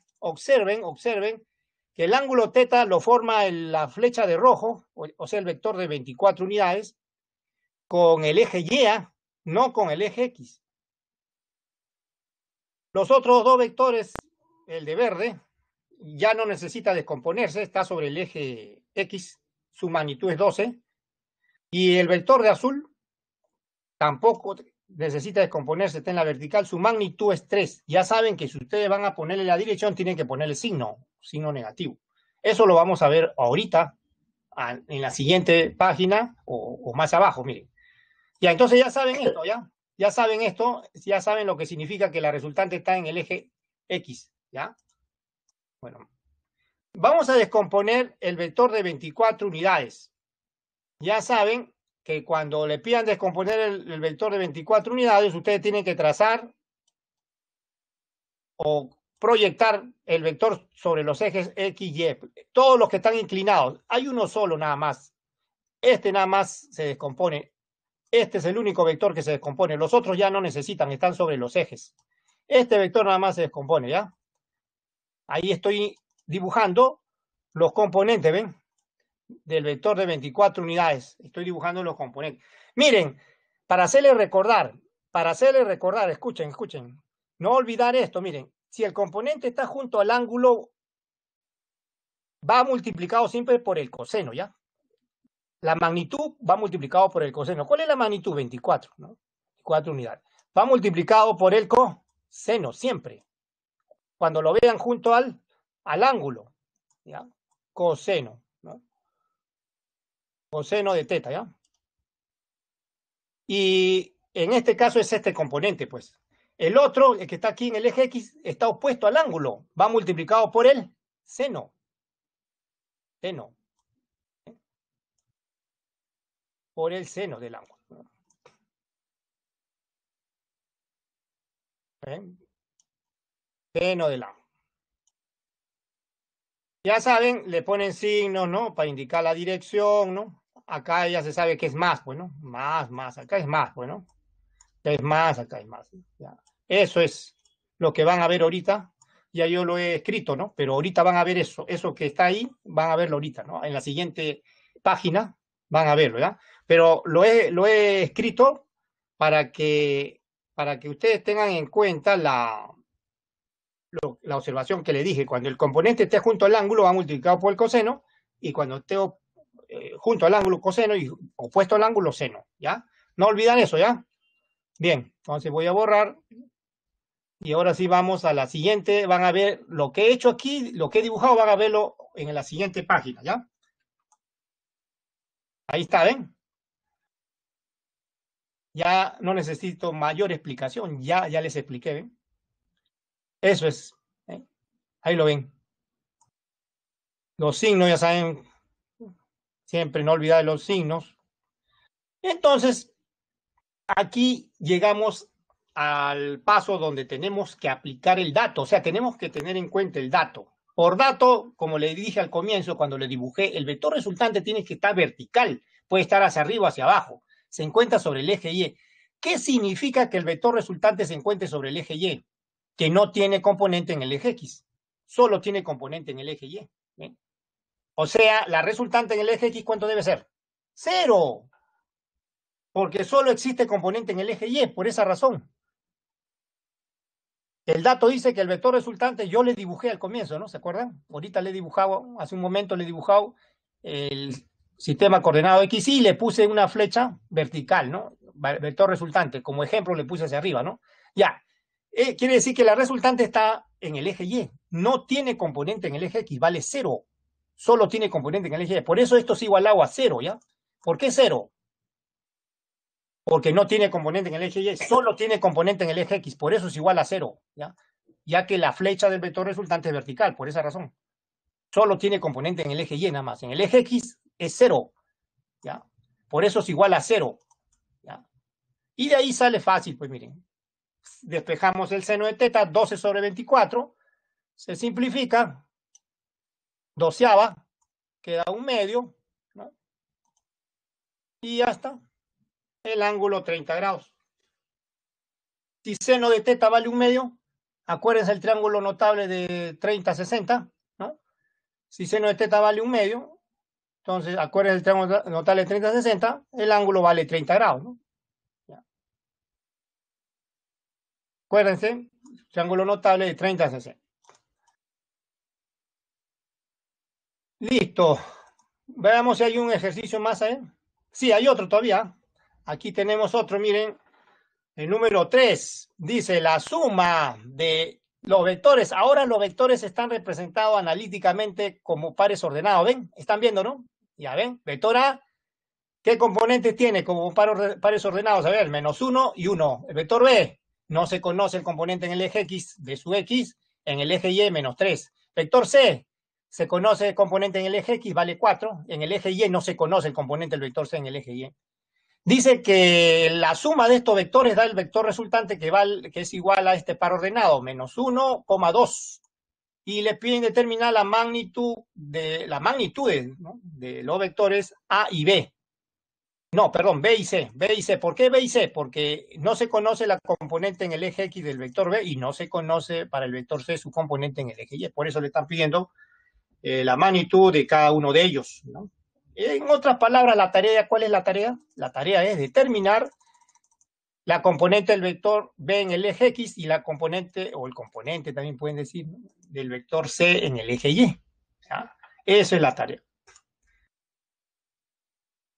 que el ángulo θ lo forma la flecha de rojo, o sea, el vector de 24 unidades, con el eje Y, no con el eje X. Los otros dos vectores, el de verde, ya no necesita descomponerse, está sobre el eje X, su magnitud es 12, y el vector de azul tampoco necesita descomponerse, está en la vertical, su magnitud es 3. Ya saben que si ustedes van a ponerle la dirección, tienen que ponerle signo negativo. Eso lo vamos a ver ahorita, en la siguiente página, o más abajo, miren. Ya, entonces ya saben esto, ya saben esto, ya saben lo que significa que la resultante está en el eje X, ¿ya? Bueno, vamos a descomponer el vector de 24 unidades. Ya saben que cuando le pidan descomponer el vector de 24 unidades, ustedes tienen que trazar o proyectar el vector sobre los ejes X y Y. Todos los que están inclinados. Hay uno solo nada más. Este nada más se descompone. Este es el único vector que se descompone. Los otros ya no necesitan, están sobre los ejes. Este vector nada más se descompone, ¿ya? Ahí estoy dibujando los componentes, ¿ven? Del vector de 24 unidades. Estoy dibujando los componentes. Miren, para hacerles recordar, escuchen. No olvidar esto, miren. Si el componente está junto al ángulo, va multiplicado siempre por el coseno, ¿ya? La magnitud va multiplicado por el coseno. ¿Cuál es la magnitud? 24, ¿no? 24 unidades. Va multiplicado por el coseno, siempre. Cuando lo vean junto al ángulo, ¿ya? Coseno, ¿no? Coseno de θ, ¿ya? Y en este caso es este componente, pues. El otro, el que está aquí en el eje X, está opuesto al ángulo. Va multiplicado por el seno. Por el seno del ángulo. Seno del ángulo. Ya saben, le ponen signos, ¿no? Para indicar la dirección, ¿no? Acá ya se sabe que es más, bueno, más, acá es más, bueno. Es más, acá es más. Ya. Eso es lo que van a ver ahorita. Ya yo lo he escrito, ¿no? Pero ahorita van a ver eso que está ahí, van a verlo ahorita, ¿no? En la siguiente página van a verlo, ¿ya? Pero lo he escrito para que ustedes tengan en cuenta la observación que le dije. Cuando el componente esté junto al ángulo, va multiplicado por el coseno, y cuando esté junto al ángulo, coseno, y opuesto al ángulo, seno, ¿ya? No olvidan eso, ¿ya? Bien, entonces voy a borrar. Y ahora sí vamos a la siguiente. Van a ver lo que he hecho aquí, lo que he dibujado, van a verlo en la siguiente página, ¿ya? Ahí está, ¿ven? Ya no necesito mayor explicación, ya les expliqué, ¿ven? Eso es, ¿eh? Ahí lo ven. Los signos, ya saben, siempre no olvidar los signos. Entonces, aquí llegamos al paso donde tenemos que aplicar el dato, o sea, tenemos que tener en cuenta el dato. Por dato, como le dije al comienzo, cuando le dibujé, el vector resultante tiene que estar vertical, puede estar hacia arriba o hacia abajo, se encuentra sobre el eje Y. ¿Qué significa que el vector resultante se encuentre sobre el eje Y? Que no tiene componente en el eje X, solo tiene componente en el eje Y. ¿Ven? O sea, la resultante en el eje X, ¿cuánto debe ser? 0, porque solo existe componente en el eje Y, por esa razón. El dato dice que el vector resultante yo le dibujé al comienzo, ¿no? ¿Se acuerdan? Ahorita le he dibujado, hace un momento le he dibujado el sistema coordenado X y le puse una flecha vertical, ¿no? Vector resultante, como ejemplo le puse hacia arriba, ¿no? Ya, quiere decir que la resultante está en el eje Y, no tiene componente en el eje X, vale 0, solo tiene componente en el eje Y, por eso esto es igualado a 0, ¿ya? ¿Por qué 0? Porque no tiene componente en el eje Y, solo tiene componente en el eje X, por eso es igual a 0, ya que la flecha del vector resultante es vertical, por esa razón. Solo tiene componente en el eje Y nada más. En el eje X es 0, ¿ya? Por eso es igual a 0, ¿ya? Y de ahí sale fácil, pues miren. despejamos el seno de teta, 12 sobre 24, se simplifica, doceava, queda un medio, ¿no? Y ya está, el ángulo 30 grados. Si seno de teta vale un medio, acuérdense el triángulo notable de 30-60, ¿no? Si seno de teta vale un medio, entonces acuérdense el triángulo notable de 30-60, el ángulo vale 30 grados, ¿no? Ya. Acuérdense, triángulo notable de 30-60. Listo. Veamos si hay un ejercicio más ahí. Sí, hay otro todavía. Aquí tenemos otro, miren. El número 3 dice la suma de los vectores. Ahora los vectores están representados analíticamente como pares ordenados. ¿Ven? ¿Están viendo, no? Ya ven. Vector A, ¿qué componentes tiene como pares ordenados? A ver, -1 y 1. El vector B, no se conoce el componente en el eje X de su X, en el eje Y -3. Vector C, se conoce el componente en el eje X, vale 4. En el eje Y no se conoce el componente del vector C en el eje Y. Dice que la suma de estos vectores da el vector resultante que es igual a este par ordenado, -1,2. Y le piden determinar la magnitud de las magnitudes, ¿no?, de los vectores A y B. No, perdón, B y C. B y C. ¿Por qué B y C? Porque no se conoce la componente en el eje X del vector B y no se conoce para el vector C su componente en el eje Y. Por eso le están pidiendo la magnitud de cada uno de ellos, ¿no? En otras palabras, la tarea, ¿cuál es la tarea? La tarea es determinar la componente del vector B en el eje X y la componente, o el componente también pueden decir, ¿no?, del vector C en el eje Y. ¿Ya? Esa es la tarea.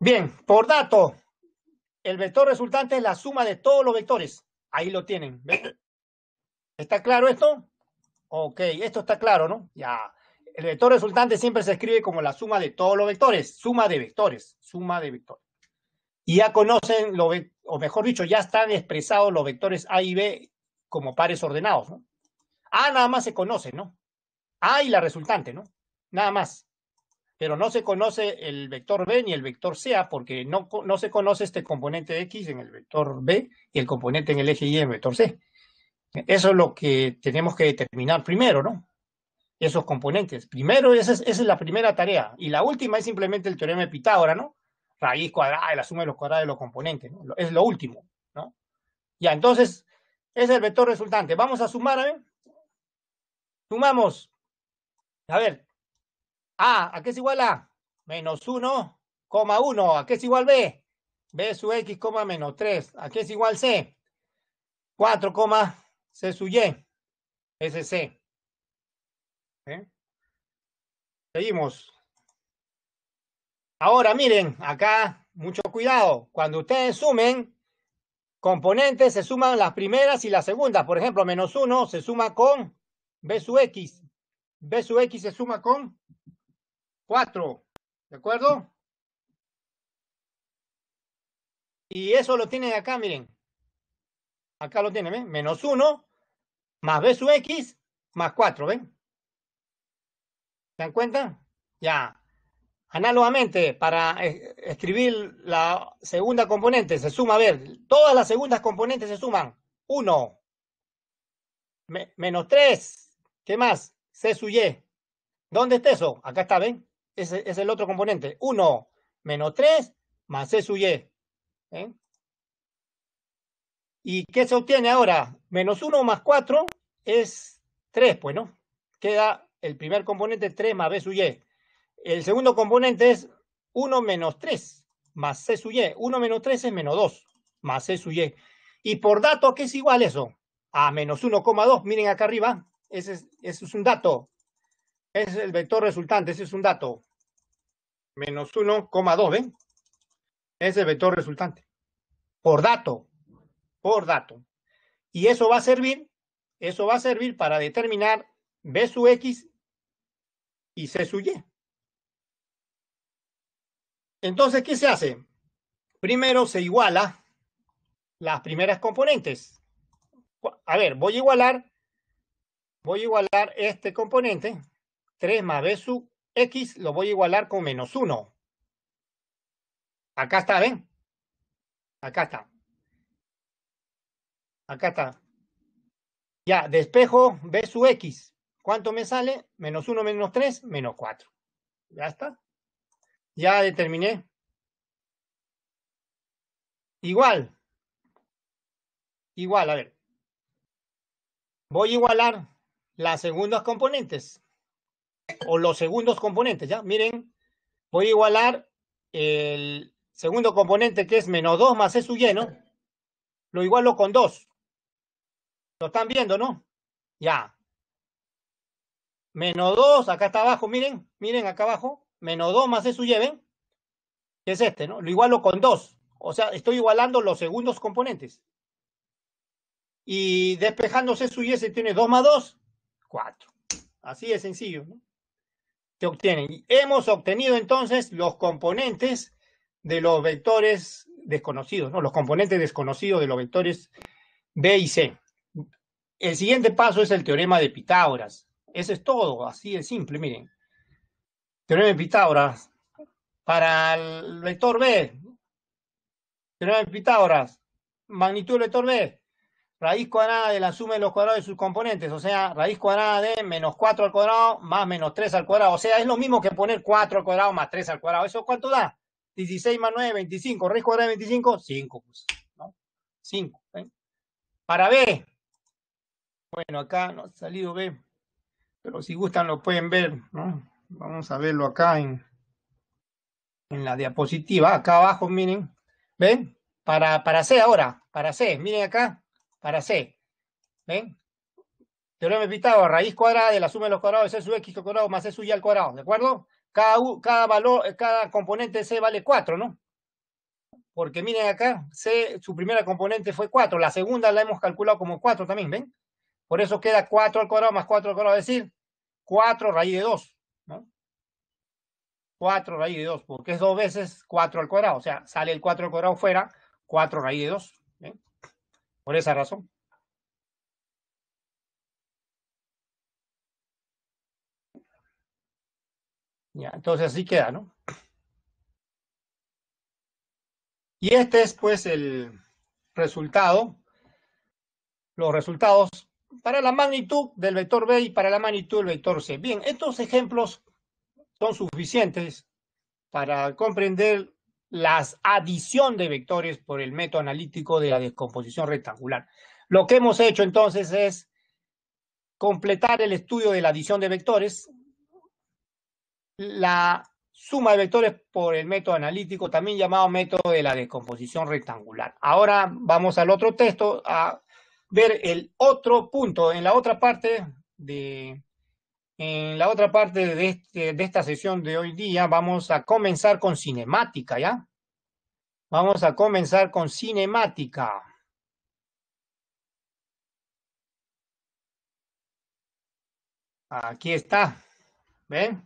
Bien, por dato, el vector resultante es la suma de todos los vectores. Ahí lo tienen. ¿Ven? ¿Está claro esto? Ok, esto está claro, ¿no? Ya. El vector resultante siempre se escribe como la suma de todos los vectores, suma de vectores, suma de vectores. Y ya conocen, o mejor dicho, ya están expresados los vectores A y B como pares ordenados, ¿no? A nada más se conoce, ¿no? A y la resultante, ¿no? Nada más. Pero no se conoce el vector B ni el vector C, porque no se conoce este componente X en el vector B y el componente en el eje Y en el vector C. Eso es lo que tenemos que determinar primero, ¿no? Esos componentes. Primero, esa es la primera tarea. Y la última es simplemente el teorema de Pitágoras, ¿no? Raíz cuadrada de la suma de los cuadrados de los componentes, ¿no? Es lo último, ¿no? Ya, entonces, es el vector resultante. Vamos a sumar, a ver. Sumamos. A ver, ¿a qué es igual a? -1,1. ¿A qué es igual B? B sub X, -3. ¿A qué es igual C? 4, C sub Y. Ese es C. ¿Eh? Seguimos. Ahora miren, acá, mucho cuidado. Cuando ustedes sumen componentes, se suman las primeras y las segundas. Por ejemplo, -1 se suma con B sub X. B sub X se suma con 4. ¿De acuerdo? Y eso lo tienen acá, miren. Acá lo tienen, ¿ven? -1 más B sub X más 4, ¿ven? ¿Se dan cuenta? Ya. Análogamente, para escribir la segunda componente, se suma, a ver, todas las segundas componentes se suman. 1, -3, ¿qué más? C sub Y. ¿Dónde está eso? Acá está, ¿ven? Ese es el otro componente. 1 -3 más C sub Y. ¿Ven? ¿Y qué se obtiene ahora? -1 más 4 es 3, pues, ¿no? Queda el primer componente 3 más B sub Y. El segundo componente es 1 menos 3 más C sub Y. 1 menos 3 es -2 más C sub Y. Y por dato, ¿qué es igual eso? A -1,2. Miren acá arriba. Ese es un dato. Ese es el vector resultante. Ese es un dato. -1,2. ¿Ven? Ese es el vector resultante. Por dato. Por dato. Y eso va a servir para determinar B sub X y C sub Y. Entonces, ¿qué se hace? Primero se iguala las primeras componentes. A ver, voy a igualar este componente, 3 más B sub X, lo voy a igualar con -1. Acá está, ¿ven? Acá está. Acá está. Ya, despejo B sub X. ¿Cuánto me sale? Menos 1 menos 3, menos 4. Ya está. Ya determiné. Igual, a ver. Voy a igualar las segundas componentes o los segundos componentes, ¿ya? Miren, voy a igualar el segundo componente que es menos 2 más E sub Y, ¿no? Lo igualo con 2. ¿Lo están viendo, no? Ya. Menos 2, acá está abajo, miren, acá abajo. Menos 2 más E sub Y, ¿ven? Que es este, ¿no? Lo igualo con 2. O sea, estoy igualando los segundos componentes. Y despejándose su y se tiene 2 más 2, 4. Así de sencillo, ¿no? Se obtienen. Y hemos obtenido entonces los componentes de los vectores desconocidos, ¿no? Los componentes desconocidos de los vectores B y C. El siguiente paso es el teorema de Pitágoras. Eso es todo, así de simple, miren. Teorema de Pitágoras. Para el vector B, teorema de Pitágoras, magnitud del vector B, raíz cuadrada de la suma de los cuadrados de sus componentes, o sea, raíz cuadrada de menos 4 al cuadrado más menos 3 al cuadrado. O sea, es lo mismo que poner 4 al cuadrado más 3 al cuadrado. ¿Eso cuánto da? 16 más 9, 25. Raíz cuadrada de 25, 5. Pues, ¿no? 5. ¿eh? Para B, bueno, acá no ha salido B, pero si gustan lo pueden ver, ¿no? Vamos a verlo acá en la diapositiva. Acá abajo, miren. ¿Ven? Para C ahora, para C, miren acá, para C. ¿Ven? Teorema de Pitágoras, raíz cuadrada de la suma de los cuadrados de C sub X al cuadrado más C sub Y al cuadrado, ¿de acuerdo? Cada componente de C vale 4, ¿no? Porque miren acá, C, su primera componente fue 4, la segunda la hemos calculado como 4 también, ¿ven? Por eso queda 4 al cuadrado más 4 al cuadrado, es decir, 4 raíz de 2, ¿no? 4 raíz de 2, porque es 2 veces 4 al cuadrado, o sea, sale el 4 al cuadrado fuera, 4 raíz de 2, ¿ven? Por esa razón. Ya, entonces así queda, ¿no? Y este es pues el resultado, los resultados para la magnitud del vector B y para la magnitud del vector C. Bien, estos ejemplos son suficientes para comprender la adición de vectores por el método analítico de la descomposición rectangular. Lo que hemos hecho entonces es completar el estudio de la adición de vectores, la suma de vectores por el método analítico, también llamado método de la descomposición rectangular. Ahora vamos al otro texto a ver el otro punto. En la otra parte de esta sesión de hoy día vamos a comenzar con cinemática, ¿ya? Vamos a comenzar con cinemática. Aquí está, ¿ven?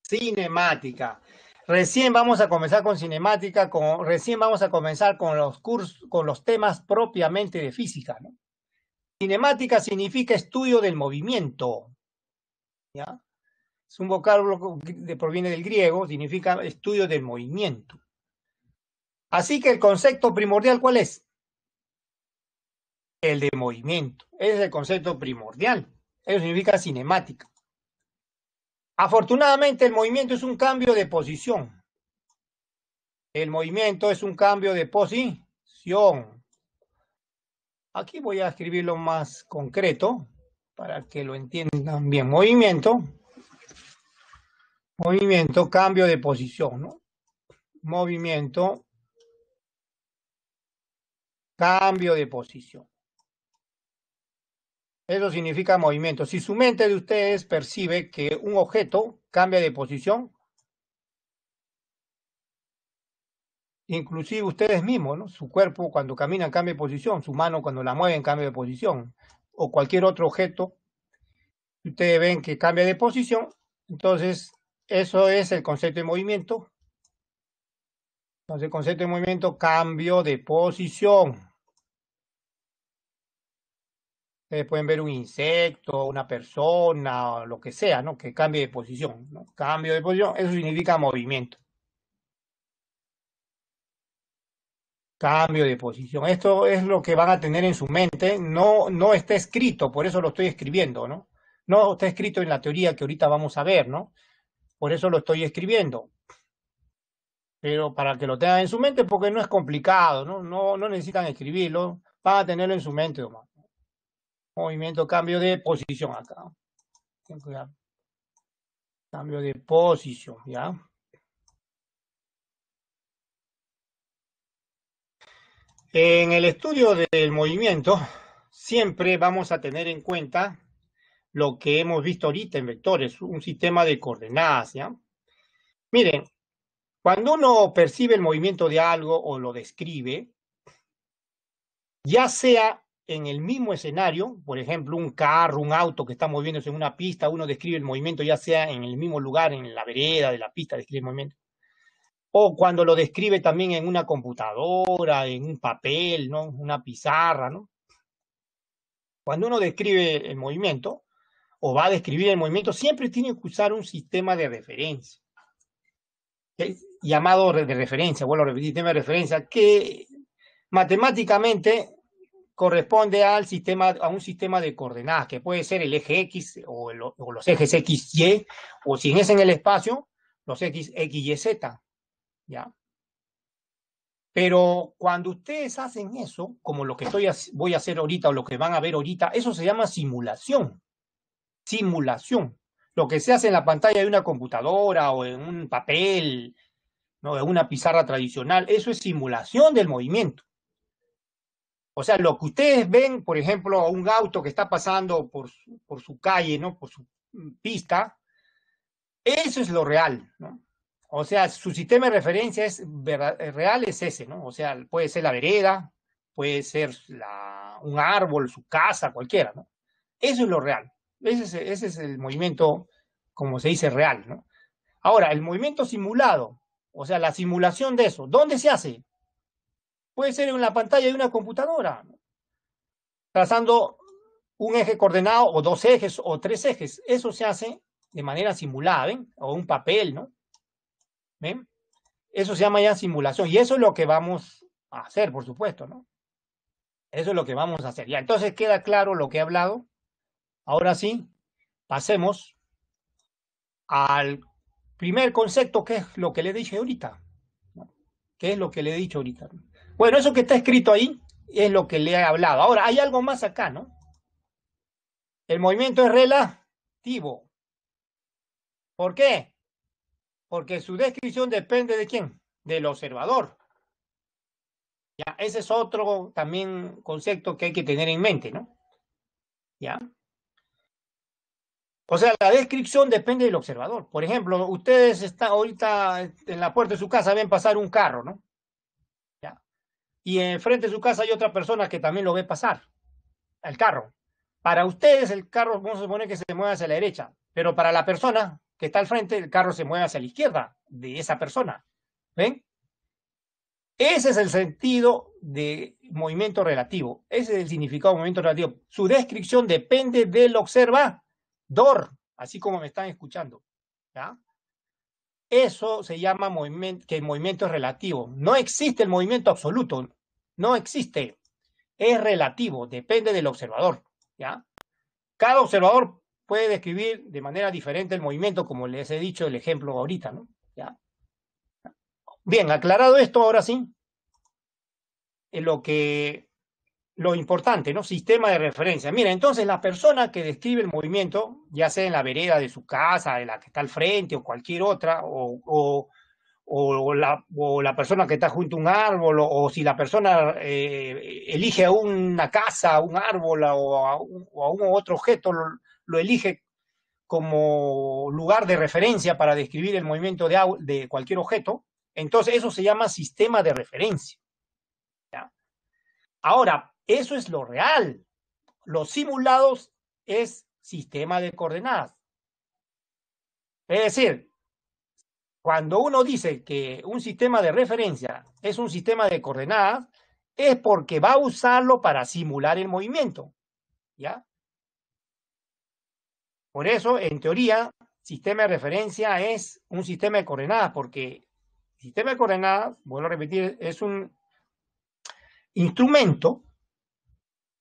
Cinemática. Recién vamos a comenzar con cinemática, recién vamos a comenzar con los cursos, con los temas propiamente de física, ¿no? Cinemática significa estudio del movimiento, ¿ya? Es un vocablo que proviene del griego, significa estudio del movimiento. Así que el concepto primordial, ¿cuál es? El de movimiento. Ese es el concepto primordial. Eso significa cinemática. Afortunadamente, el movimiento es un cambio de posición. El movimiento es un cambio de posición. Aquí voy a escribirlo más concreto para que lo entiendan bien. Movimiento, cambio de posición, ¿no? Movimiento, cambio de posición. Eso significa movimiento. Si su mente de ustedes percibe que un objeto cambia de posición, inclusive ustedes mismos, ¿no? Su cuerpo cuando camina cambia de posición, su mano cuando la mueven cambia de posición, o cualquier otro objeto, ustedes ven que cambia de posición, entonces eso es el concepto de movimiento. Entonces el concepto de movimiento, cambio de posición. Ustedes pueden ver un insecto, una persona, o lo que sea, ¿no? Que cambie de posición, ¿no? Cambio de posición, eso significa movimiento. Cambio de posición. Esto es lo que van a tener en su mente. No está escrito, por eso lo estoy escribiendo, ¿no? No está escrito en la teoría que ahorita vamos a ver, ¿no? Por eso lo estoy escribiendo. Pero para que lo tengan en su mente, porque no es complicado, ¿no? No necesitan escribirlo, van a tenerlo en su mente, nomás. Movimiento, cambio de posición acá. Cambio de posición, ¿ya? En el estudio del movimiento, siempre vamos a tener en cuenta lo que hemos visto ahorita en vectores, un sistema de coordenadas, ¿ya? Miren, cuando uno percibe el movimiento de algo o lo describe, ya sea en el mismo escenario, por ejemplo, un carro, un auto que está moviéndose en una pista, uno describe el movimiento ya sea en el mismo lugar, en la vereda de la pista, describe el movimiento, o cuando lo describe también en una computadora, en un papel, ¿no? Una pizarra, ¿no? Cuando uno describe el movimiento, o va a describir el movimiento, siempre tiene que usar un sistema de referencia, llamado de referencia, vuelvo a repetir, sistema de referencia, que matemáticamente corresponde a un sistema de coordenadas, que puede ser el eje X o los ejes X, Y, o si es en el espacio, los X, Y, Z, ¿ya? Pero cuando ustedes hacen eso, como lo que voy a hacer ahorita o lo que van a ver ahorita, eso se llama simulación. Simulación. Lo que se hace en la pantalla de una computadora o en un papel, ¿no? En una pizarra tradicional, eso es simulación del movimiento. O sea, lo que ustedes ven, por ejemplo, un auto que está pasando por su calle, ¿no? Por su pista, eso es lo real, ¿no? O sea, su sistema de referencia real es ese, ¿no? O sea, puede ser la vereda, puede ser un árbol, su casa, cualquiera, ¿no? Eso es lo real. Ese es el movimiento, como se dice, real, ¿no? Ahora, el movimiento simulado, o sea, la simulación de eso, ¿dónde se hace? Puede ser en la pantalla de una computadora, ¿no? Trazando un eje coordenado o dos ejes o tres ejes. Eso se hace de manera simulada, ¿ven? O un papel, ¿no? ¿Ven? Eso se llama ya simulación. Y eso es lo que vamos a hacer, por supuesto, ¿no? Eso es lo que vamos a hacer. Ya, entonces queda claro lo que he hablado. Ahora sí, pasemos al primer concepto, que es lo que le dije ahorita, ¿no? ¿Qué es lo que le he dicho ahorita? Bueno, eso que está escrito ahí es lo que le he hablado. Ahora, hay algo más acá, ¿no? El movimiento es relativo. ¿Por qué? Porque su descripción depende de quién, del observador. Ya, ese es otro también concepto que hay que tener en mente, ¿no? Ya. O sea, la descripción depende del observador. Por ejemplo, ustedes están ahorita en la puerta de su casa, ven pasar un carro, ¿no? Ya. Y enfrente de su casa hay otra persona que también lo ve pasar, el carro. Para ustedes el carro, vamos a suponer que se mueve hacia la derecha, pero para la persona que está al frente, el carro se mueve hacia la izquierda de esa persona. ¿Ven? Ese es el sentido de movimiento relativo. Ese es el significado de movimiento relativo. Su descripción depende del observador, así como me están escuchando. ¿Ya? Eso se llama que el movimiento es relativo. No existe el movimiento absoluto. No existe. Es relativo. Depende del observador. ¿Ya? Cada observador puede describir de manera diferente el movimiento, como les he dicho el ejemplo ahorita, ¿no? ¿Ya? Bien, aclarado esto, ahora sí, lo importante, ¿no? Sistema de referencia. Mira, entonces la persona que describe el movimiento, ya sea en la vereda de su casa, de la que está al frente o cualquier otra, o la persona que está junto a un árbol, o si la persona elige una casa, un árbol o a un otro objeto, lo elige como lugar de referencia para describir el movimiento de cualquier objeto, entonces eso se llama sistema de referencia. ¿Ya? Ahora, eso es lo real. Los simulados es sistema de coordenadas. Es decir, cuando uno dice que un sistema de referencia es un sistema de coordenadas, es porque va a usarlo para simular el movimiento. ¿Ya? Por eso, en teoría, sistema de referencia es un sistema de coordenadas, porque sistema de coordenadas, vuelvo a repetir, es un instrumento,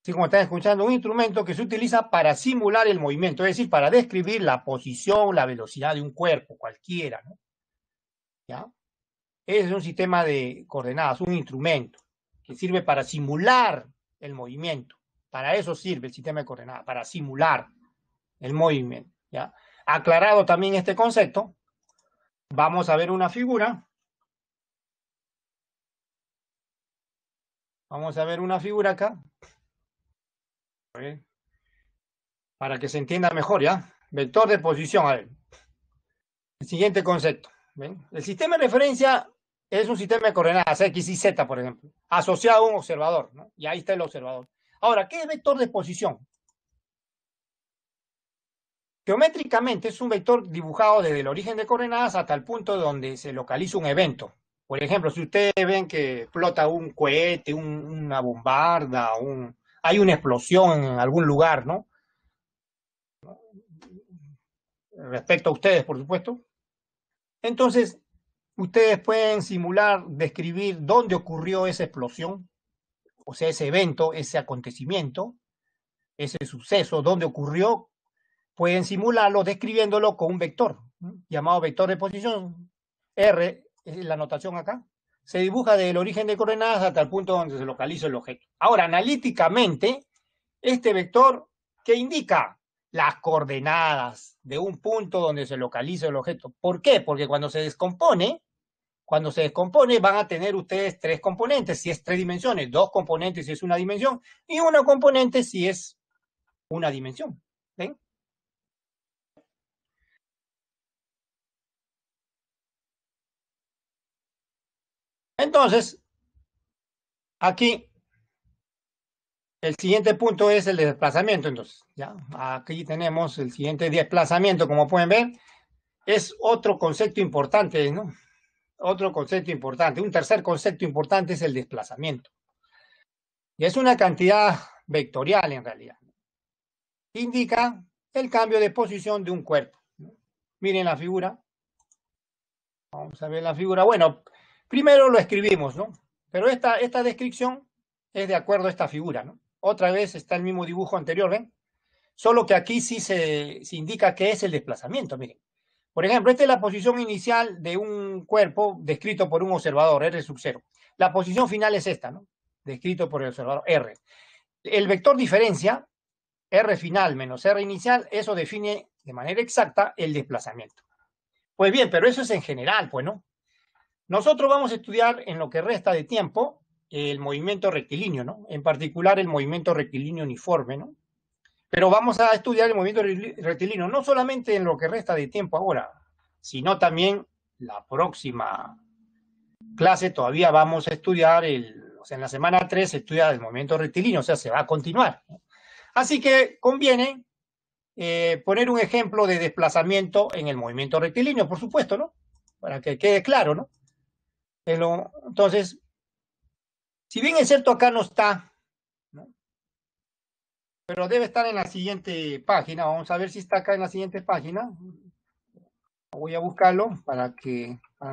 así como están escuchando, un instrumento que se utiliza para simular el movimiento, es decir, para describir la posición, la velocidad de un cuerpo, cualquiera, ¿no? ¿Ya? Es un sistema de coordenadas, un instrumento que sirve para simular el movimiento. Para eso sirve el sistema de coordenadas, para simular el movimiento. ¿Ya? Aclarado también este concepto, vamos a ver una figura. Vamos a ver una figura acá. A ver, para que se entienda mejor, ¿ya? Vector de posición, a ver. El siguiente concepto. ¿Ven? El sistema de referencia es un sistema de coordenadas X y Z, por ejemplo, asociado a un observador, ¿no? Y ahí está el observador. Ahora, ¿qué es vector de posición? Geométricamente es un vector dibujado desde el origen de coordenadas hasta el punto donde se localiza un evento. Por ejemplo, si ustedes ven que explota un cohete, una bombarda, hay una explosión en algún lugar, ¿no? Respecto a ustedes, por supuesto. Entonces, ustedes pueden simular, describir dónde ocurrió esa explosión, o sea, ese evento, ese acontecimiento, ese suceso, dónde ocurrió. Pueden simularlo describiéndolo con un vector, ¿no? Llamado vector de posición. R es la notación acá. Se dibuja desde el origen de coordenadas hasta el punto donde se localiza el objeto. Ahora, analíticamente, este vector, ¿qué indica? Las coordenadas de un punto donde se localiza el objeto. ¿Por qué? Porque cuando se descompone van a tener ustedes tres componentes, si es tres dimensiones, dos componentes si es una dimensión, y una componente si es una dimensión. ¿Ven? Entonces, aquí el siguiente punto es el de desplazamiento. Entonces, ya aquí tenemos el siguiente desplazamiento, como pueden ver, es otro concepto importante, ¿no? Otro concepto importante. Un tercer concepto importante es el desplazamiento. Y es una cantidad vectorial en realidad. Indica el cambio de posición de un cuerpo, ¿no? Miren la figura. Vamos a ver la figura. Bueno, primero lo escribimos, ¿no? Pero esta descripción es de acuerdo a esta figura, ¿no? Otra vez está el mismo dibujo anterior, ¿ven? Solo que aquí sí se indica qué es el desplazamiento, miren. Por ejemplo, esta es la posición inicial de un cuerpo descrito por un observador, R sub 0. La posición final es esta, ¿no? Descrito por el observador R. El vector diferencia, R final menos R inicial, eso define de manera exacta el desplazamiento. Pues bien, pero eso es en general, pues, ¿no? Nosotros vamos a estudiar en lo que resta de tiempo el movimiento rectilíneo, ¿no? En particular el movimiento rectilíneo uniforme, ¿no? Pero vamos a estudiar el movimiento rectilíneo no solamente en lo que resta de tiempo ahora, sino también la próxima clase todavía vamos a estudiar o sea, en la semana 3 se estudia el movimiento rectilíneo, o sea, se va a continuar, ¿no? Así que conviene poner un ejemplo de desplazamiento en el movimiento rectilíneo, por supuesto, ¿no? Para que quede claro, ¿no? Entonces, si bien es cierto acá no está, ¿no? Pero debe estar en la siguiente página. Vamos a ver si está acá en la siguiente página. Voy a buscarlo para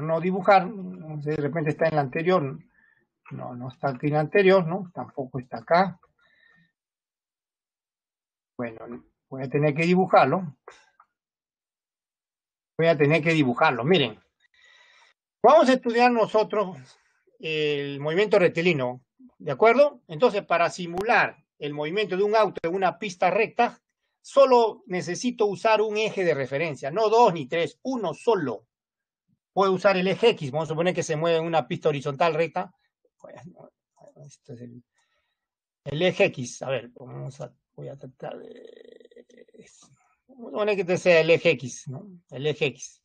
no dibujar. No sé, de repente está en la anterior. No está aquí en la anterior, ¿no? Tampoco está acá. Bueno, voy a tener que dibujarlo. Miren, vamos a estudiar nosotros el movimiento rectilíneo, ¿de acuerdo? Entonces, para simular el movimiento de un auto en una pista recta, solo necesito usar un eje de referencia, no dos ni tres, uno solo. Puedo usar el eje X, vamos a suponer que se mueve en una pista horizontal recta. Este es el eje X. A ver, voy a tratar de... Vamos a suponer que este sea el eje X, ¿no? El eje X.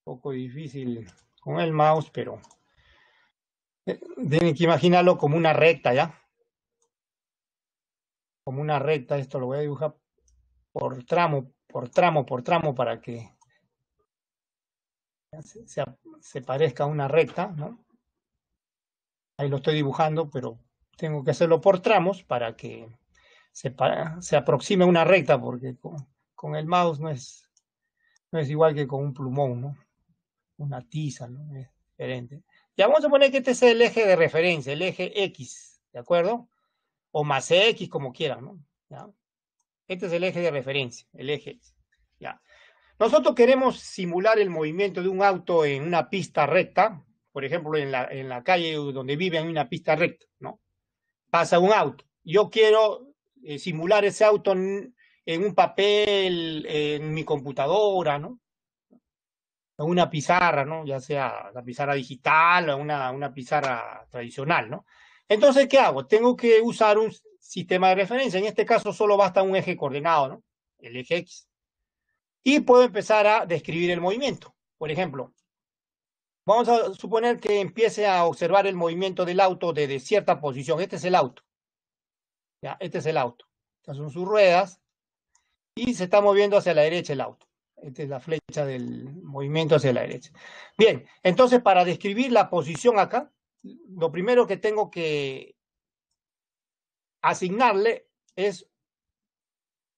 Un poco difícil con el mouse, pero tienen que imaginarlo como una recta, ¿ya? Como una recta, esto lo voy a dibujar por tramo, para que se parezca a una recta, ¿no? Ahí lo estoy dibujando, pero tengo que hacerlo por tramos para que se aproxime a una recta, porque con el mouse no es igual que con un plumón, ¿no? Una tiza, ¿no? Es diferente. Ya vamos a poner que este es el eje de referencia, el eje X, ¿de acuerdo? O más X, como quieran, ¿no? ¿Ya? Este es el eje de referencia, el eje X. ¿Ya? Nosotros queremos simular el movimiento de un auto en una pista recta, por ejemplo, en la calle donde vive en una pista recta, ¿no? Pasa un auto. Yo quiero simular ese auto en un papel, en mi computadora, ¿no? En una pizarra, ¿no? Ya sea la pizarra digital o una pizarra tradicional, ¿no? Entonces, ¿qué hago? Tengo que usar un sistema de referencia. En este caso solo basta un eje coordenado, ¿no? El eje X. Y puedo empezar a describir el movimiento. Por ejemplo, vamos a suponer que empiece a observar el movimiento del auto desde cierta posición. Este es el auto. ¿Ya? Este es el auto. Estas son sus ruedas y se está moviendo hacia la derecha el auto. Esta es la flecha del movimiento hacia la derecha. Bien, entonces para describir la posición acá, lo primero que tengo que asignarle es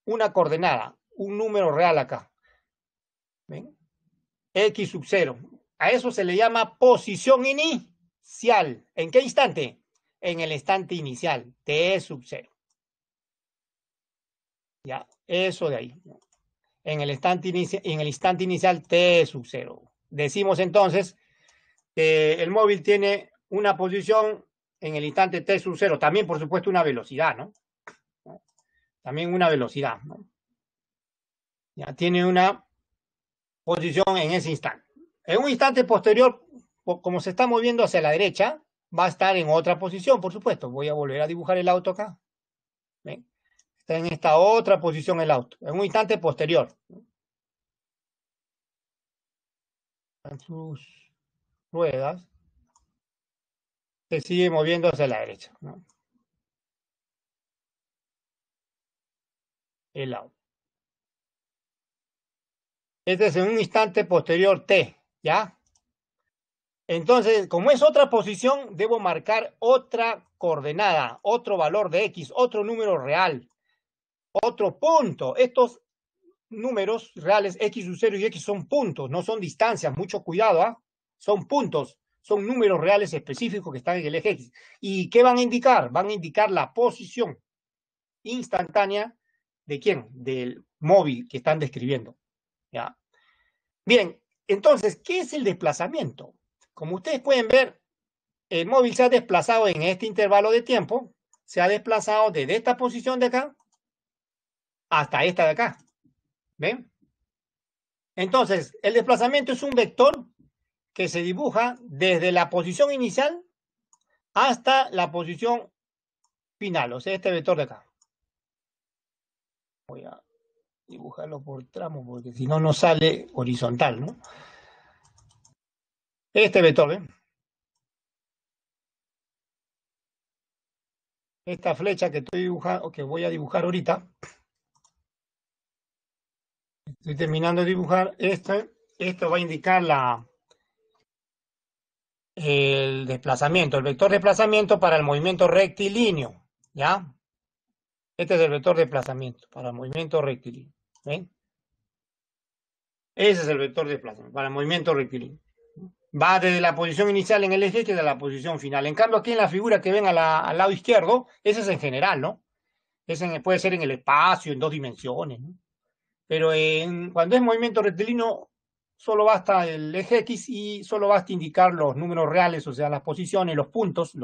una coordenada, un número real acá. ¿Ven? X sub 0. A eso se le llama posición inicial. ¿En qué instante? En el instante inicial, T sub 0. Ya, eso de ahí. En el instante inicial, T sub 0. Decimos entonces que el móvil tiene una posición en el instante T sub 0. También, por supuesto, una velocidad, ¿no? También una velocidad, ¿no? Ya tiene una posición en ese instante. En un instante posterior, como se está moviendo hacia la derecha, va a estar en otra posición, por supuesto. Voy a volver a dibujar el auto acá. ¿Ven? Está en esta otra posición el auto, en un instante posterior. En sus ruedas se sigue moviendo hacia la derecha, ¿no? El auto. Este es en un instante posterior T, ¿ya? Entonces, como es otra posición, debo marcar otra coordenada, otro valor de X, otro número real, otro punto. Estos números reales, X sub 0 y X son puntos, no son distancias, mucho cuidado, ¿ah? Son puntos, son números reales específicos que están en el eje X. ¿Y qué van a indicar? Van a indicar la posición instantánea de quién, del móvil que están describiendo, ¿ya? Bien, entonces, ¿qué es el desplazamiento? Como ustedes pueden ver, el móvil se ha desplazado en este intervalo de tiempo, se ha desplazado desde esta posición de acá hasta esta de acá. ¿Ven? Entonces, el desplazamiento es un vector que se dibuja desde la posición inicial hasta la posición final, o sea, este vector de acá. Voy a dibujarlo por tramo porque si no, no sale horizontal, ¿no? Este vector, ¿ven? Esta flecha que estoy dibujando, que voy a dibujar ahorita. Estoy terminando de dibujar esto va a indicar el desplazamiento, el vector de desplazamiento para el movimiento rectilíneo, ¿ya? Este es el vector de desplazamiento para el movimiento rectilíneo, ¿ven? Ese es el vector de desplazamiento para el movimiento rectilíneo. Va desde la posición inicial en el eje que de la posición final. En cambio, aquí en la figura que ven al lado izquierdo, ese es en general, ¿no? Puede ser en el espacio, en 2 dimensiones, ¿no? Pero cuando es movimiento rectilíneo, solo basta el eje X y solo basta indicar los números reales, o sea, las posiciones, los puntos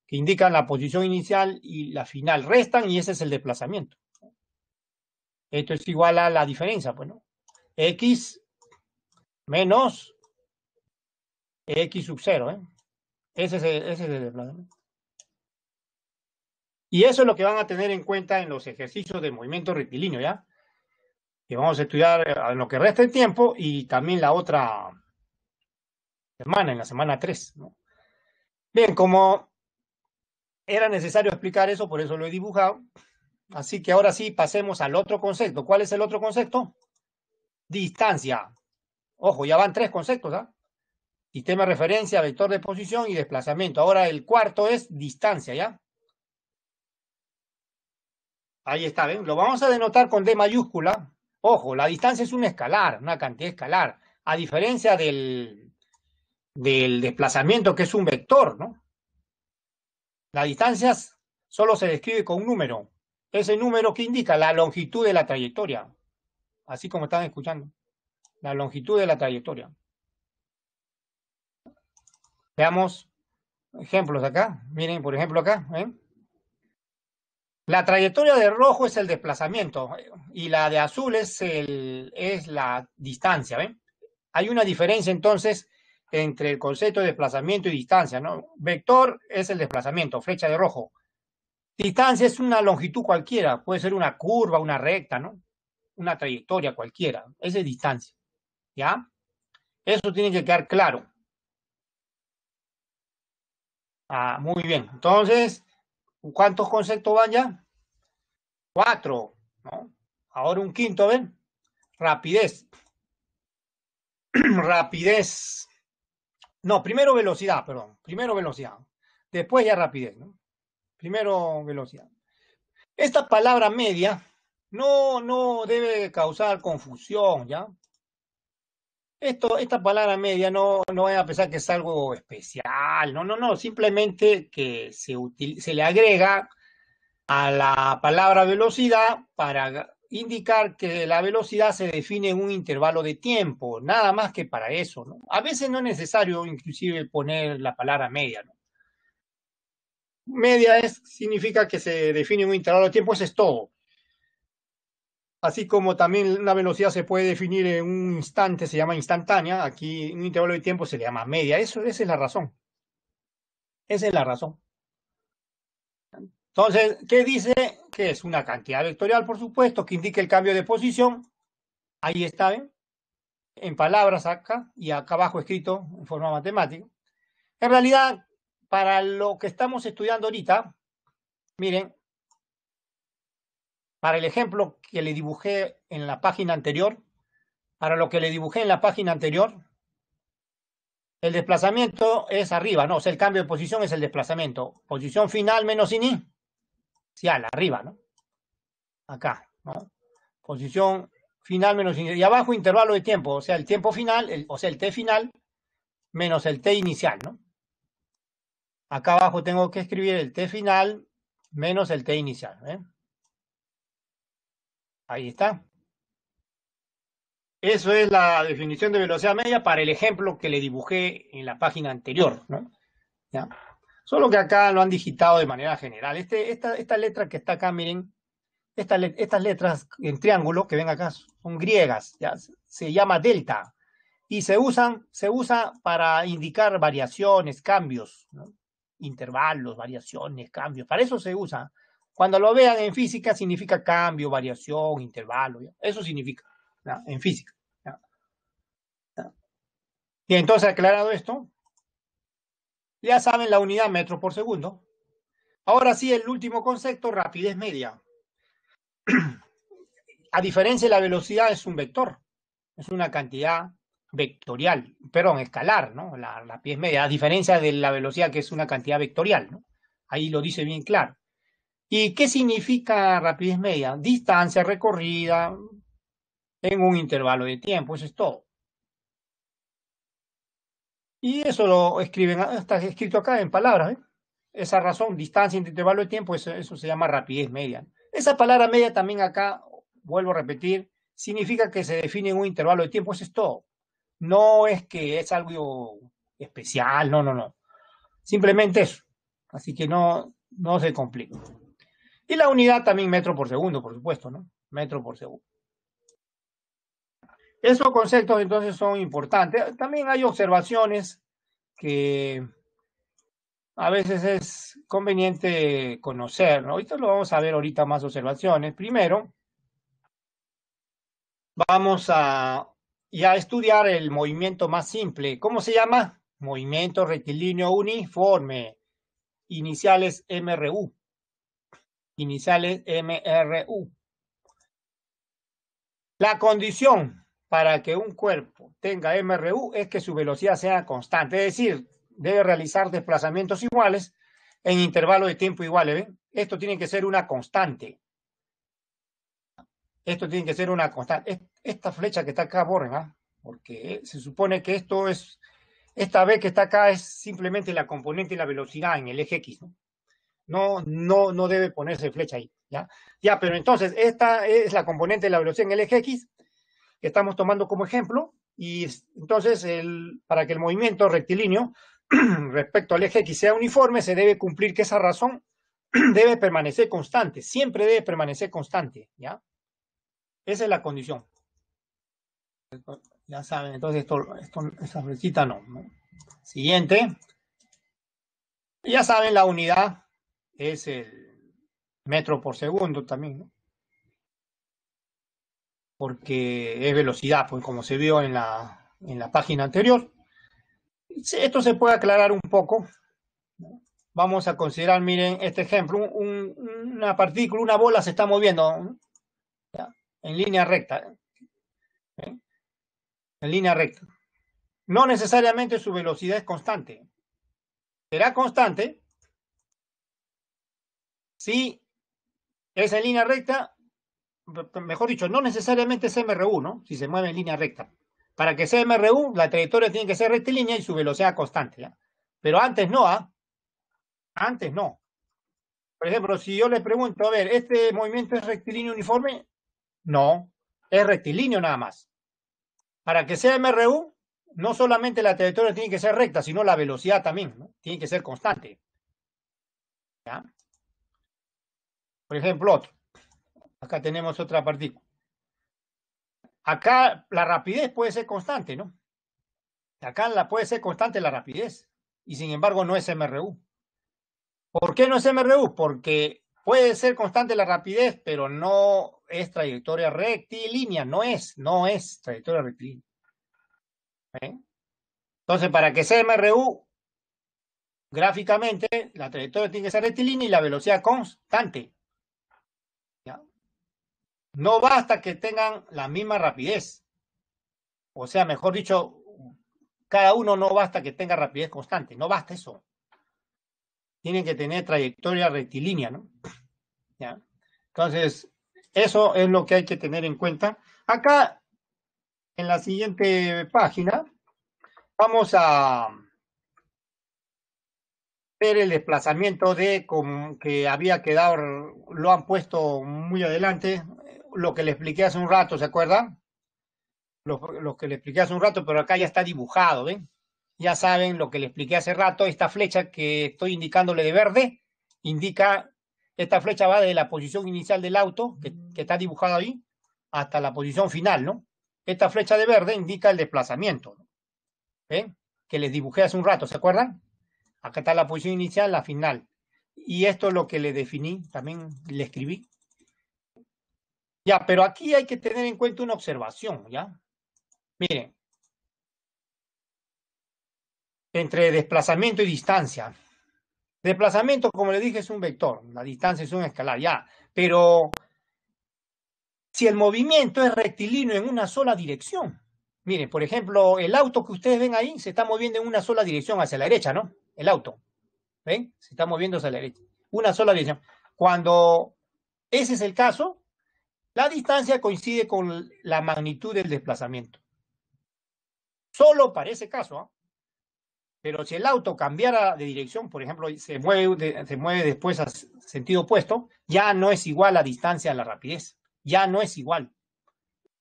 que indican la posición inicial y la final. Restan y ese es el desplazamiento. Esto es igual a la diferencia, pues, ¿no? X menos X sub 0, ¿eh? Ese es el desplazamiento. Y eso es lo que van a tener en cuenta en los ejercicios de movimiento rectilíneo, ¿ya? Que vamos a estudiar en lo que resta el tiempo y también la otra semana, en la semana 3, ¿no? Bien, como era necesario explicar eso, por eso lo he dibujado. Así que ahora sí pasemos al otro concepto. ¿Cuál es el otro concepto? Distancia. Ojo, ya van 3 conceptos, ¿ah? Sistema de referencia, vector de posición y desplazamiento. Ahora el cuarto es distancia, ¿ya? Ahí está, ¿ven? Lo vamos a denotar con D mayúscula. Ojo, la distancia es un escalar, una cantidad escalar. A diferencia del del desplazamiento, que es un vector, ¿no? La distancia solo se describe con un número. Ese número que indica la longitud de la trayectoria, así como están escuchando, la longitud de la trayectoria. Veamos ejemplos acá. Miren, por ejemplo, acá. La trayectoria de rojo es el desplazamiento y la de azul es la distancia. ¿Ven? Hay una diferencia entonces entre el concepto de desplazamiento y distancia, ¿no? Vector es el desplazamiento, flecha de rojo. Distancia es una longitud cualquiera, puede ser una curva, una recta, ¿no? Una trayectoria cualquiera. Esa es distancia. ¿Ya? Eso tiene que quedar claro. Ah, muy bien. Entonces, ¿cuántos conceptos van ya? 4, ¿no? Ahora un quinto, ¿ven? Rapidez. Rapidez. No, primero velocidad, perdón. Primero velocidad. Después ya rapidez, ¿no? Primero velocidad. Esta palabra media no debe causar confusión, ¿ya? Esta palabra media no voy a pensar que es algo especial, no, simplemente que se le agrega a la palabra velocidad para indicar que la velocidad se define en un intervalo de tiempo, nada más que para eso, ¿no? A veces no es necesario inclusive poner la palabra media, ¿no? Media significa que se define en un intervalo de tiempo, eso es todo. Así como también una velocidad se puede definir en un instante, se llama instantánea, aquí en un intervalo de tiempo se le llama media, esa es la razón. Esa es la razón. Entonces, ¿qué dice? Que es una cantidad vectorial, por supuesto, que indica el cambio de posición. Ahí está, ¿ven? En palabras acá y acá abajo escrito en forma matemática. En realidad, para lo que estamos estudiando ahorita, miren, para el ejemplo que le dibujé en la página anterior, para lo que le dibujé en la página anterior, el desplazamiento es arriba, ¿no? O sea, el cambio de posición es el desplazamiento. Posición final menos inicial, arriba, ¿no? Acá, ¿no? Posición final menos inicial. Y abajo intervalo de tiempo, o sea, el tiempo final, o sea, el t final menos el t inicial, ¿no? Acá abajo tengo que escribir el t final menos el t inicial, ¿eh? Ahí está. Eso es la definición de velocidad media para el ejemplo que le dibujé en la página anterior, ¿no? ¿Ya? Solo que acá lo han digitado de manera general. Esta letra que está acá, miren, estas letras en triángulo que ven acá son griegas, ¿ya? Se llama delta y se usa para indicar variaciones, cambios, ¿no? Intervalos, variaciones, cambios. Para eso se usa. Cuando lo vean en física significa cambio, variación, intervalo. ¿Ya? Eso significa, ¿ya? En física. ¿Ya? ¿Ya? Y entonces, aclarado esto, ya saben la unidad metro por segundo. Ahora sí, el último concepto, rapidez media. A diferencia de la velocidad, es un vector, es una cantidad vectorial, perdón, escalar, ¿no? La rapidez media, a diferencia de la velocidad, que es una cantidad vectorial, ¿no? Ahí lo dice bien claro. ¿Y qué significa rapidez media? Distancia recorrida en un intervalo de tiempo, eso es todo. Y eso lo escriben, está escrito acá en palabras, ¿eh? Esa razón, distancia entre intervalo de tiempo, eso se llama rapidez media. Esa palabra media también acá, vuelvo a repetir, significa que se define en un intervalo de tiempo, eso es todo. No es que es algo especial, no. Simplemente eso. Así que no se complica. Y la unidad también metro por segundo, por supuesto, ¿no? Metro por segundo. Esos conceptos entonces son importantes. También hay observaciones que a veces es conveniente conocer, ¿no? Ahorita lo vamos a ver ahorita más observaciones. Primero, vamos a ya estudiar el movimiento más simple. ¿Cómo se llama? Movimiento rectilíneo uniforme. Iniciales MRU. Iniciales MRU. La condición para que un cuerpo tenga MRU es que su velocidad sea constante, es decir, debe realizar desplazamientos iguales en intervalos de tiempo iguales. ¿Ven? Esto tiene que ser una constante. Esto tiene que ser una constante. Esta flecha que está acá, borren, ¿ah? Porque se supone que esto es esta B que está acá es simplemente la componente de la velocidad en el eje X, ¿no? No debe ponerse flecha ahí, ¿ya? Ya, pero entonces, esta es la componente de la velocidad en el eje X que estamos tomando como ejemplo, y entonces, para que el movimiento rectilíneo respecto al eje X sea uniforme, se debe cumplir que esa razón debe permanecer constante, siempre debe permanecer constante, ¿ya? Esa es la condición. Ya saben, entonces esta flechita no. Siguiente. Ya saben, la unidad es el metro por segundo también, ¿no? Porque es velocidad, pues como se vio en la página anterior. Esto se puede aclarar un poco. Vamos a considerar, miren, este ejemplo, una partícula, una bola se está moviendo, ¿no? ¿Ya? En línea recta. ¿Eh? En línea recta. No necesariamente su velocidad es constante. Será constante si es en línea recta, mejor dicho, no necesariamente es MRU, ¿no? Si se mueve en línea recta. Para que sea MRU, la trayectoria tiene que ser rectilínea y su velocidad constante, ¿ya? Pero antes no, ¿ah? Antes no. Por ejemplo, si yo le pregunto, a ver, ¿este movimiento es rectilíneo uniforme? No, es rectilíneo nada más. Para que sea MRU, no solamente la trayectoria tiene que ser recta, sino la velocidad también, ¿no? Tiene que ser constante. ¿Ya? Por ejemplo, otro. Acá tenemos otra partícula. Acá la rapidez puede ser constante, ¿no? Acá puede ser constante la rapidez. Y sin embargo no es MRU. ¿Por qué no es MRU? Porque puede ser constante la rapidez, pero no es trayectoria rectilínea. No es trayectoria rectilínea. ¿Eh? Entonces, para que sea MRU, gráficamente, la trayectoria tiene que ser rectilínea y la velocidad constante. ¿Ya? No basta que tengan la misma rapidez. O sea, mejor dicho, cada uno no basta que tenga rapidez constante. No basta eso. Tienen que tener trayectoria rectilínea, ¿no? ¿Ya? Entonces, eso es lo que hay que tener en cuenta. Acá, en la siguiente página, vamos a ver el desplazamiento que había quedado, lo han puesto muy adelante, lo que le expliqué hace un rato, ¿se acuerdan? Lo que le expliqué hace un rato, pero acá ya está dibujado, ¿ven? Ya saben lo que le expliqué hace rato, esta flecha que estoy indicándole de verde, esta flecha va de la posición inicial del auto, que está dibujado ahí, hasta la posición final, ¿no? Esta flecha de verde indica el desplazamiento, ¿no? ¿Ven? Que les dibujé hace un rato, ¿se acuerdan? Acá está la posición inicial, la final. Y esto es lo que le definí, también le escribí. Ya, pero aquí hay que tener en cuenta una observación, ¿ya? Miren, entre desplazamiento y distancia. Desplazamiento, como le dije, es un vector, la distancia es un escalar, ya. Pero si el movimiento es rectilíneo en una sola dirección, miren, por ejemplo, el auto que ustedes ven ahí se está moviendo en una sola dirección hacia la derecha, ¿no? El auto, ¿ven? Se está moviendo hacia la derecha. Una sola dirección. Cuando ese es el caso, la distancia coincide con la magnitud del desplazamiento. Solo para ese caso, ¿eh? Pero si el auto cambiara de dirección, por ejemplo, se mueve después a sentido opuesto, ya no es igual la distancia a la rapidez. Ya no es igual.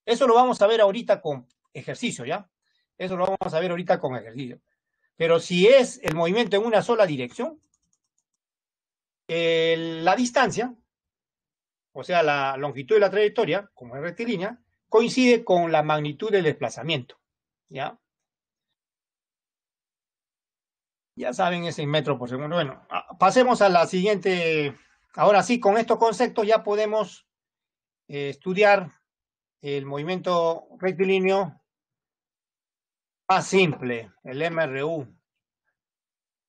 Eso lo vamos a ver ahorita con ejercicio, ¿ya? Eso lo vamos a ver ahorita con ejercicio. Pero si es el movimiento en una sola dirección, la distancia, o sea, la longitud de la trayectoria, como es rectilínea, coincide con la magnitud del desplazamiento, ¿ya? Ya saben, es en metros por segundo. Bueno, pasemos a la siguiente. Ahora sí, con estos conceptos ya podemos estudiar el movimiento rectilíneo más simple, el MRU.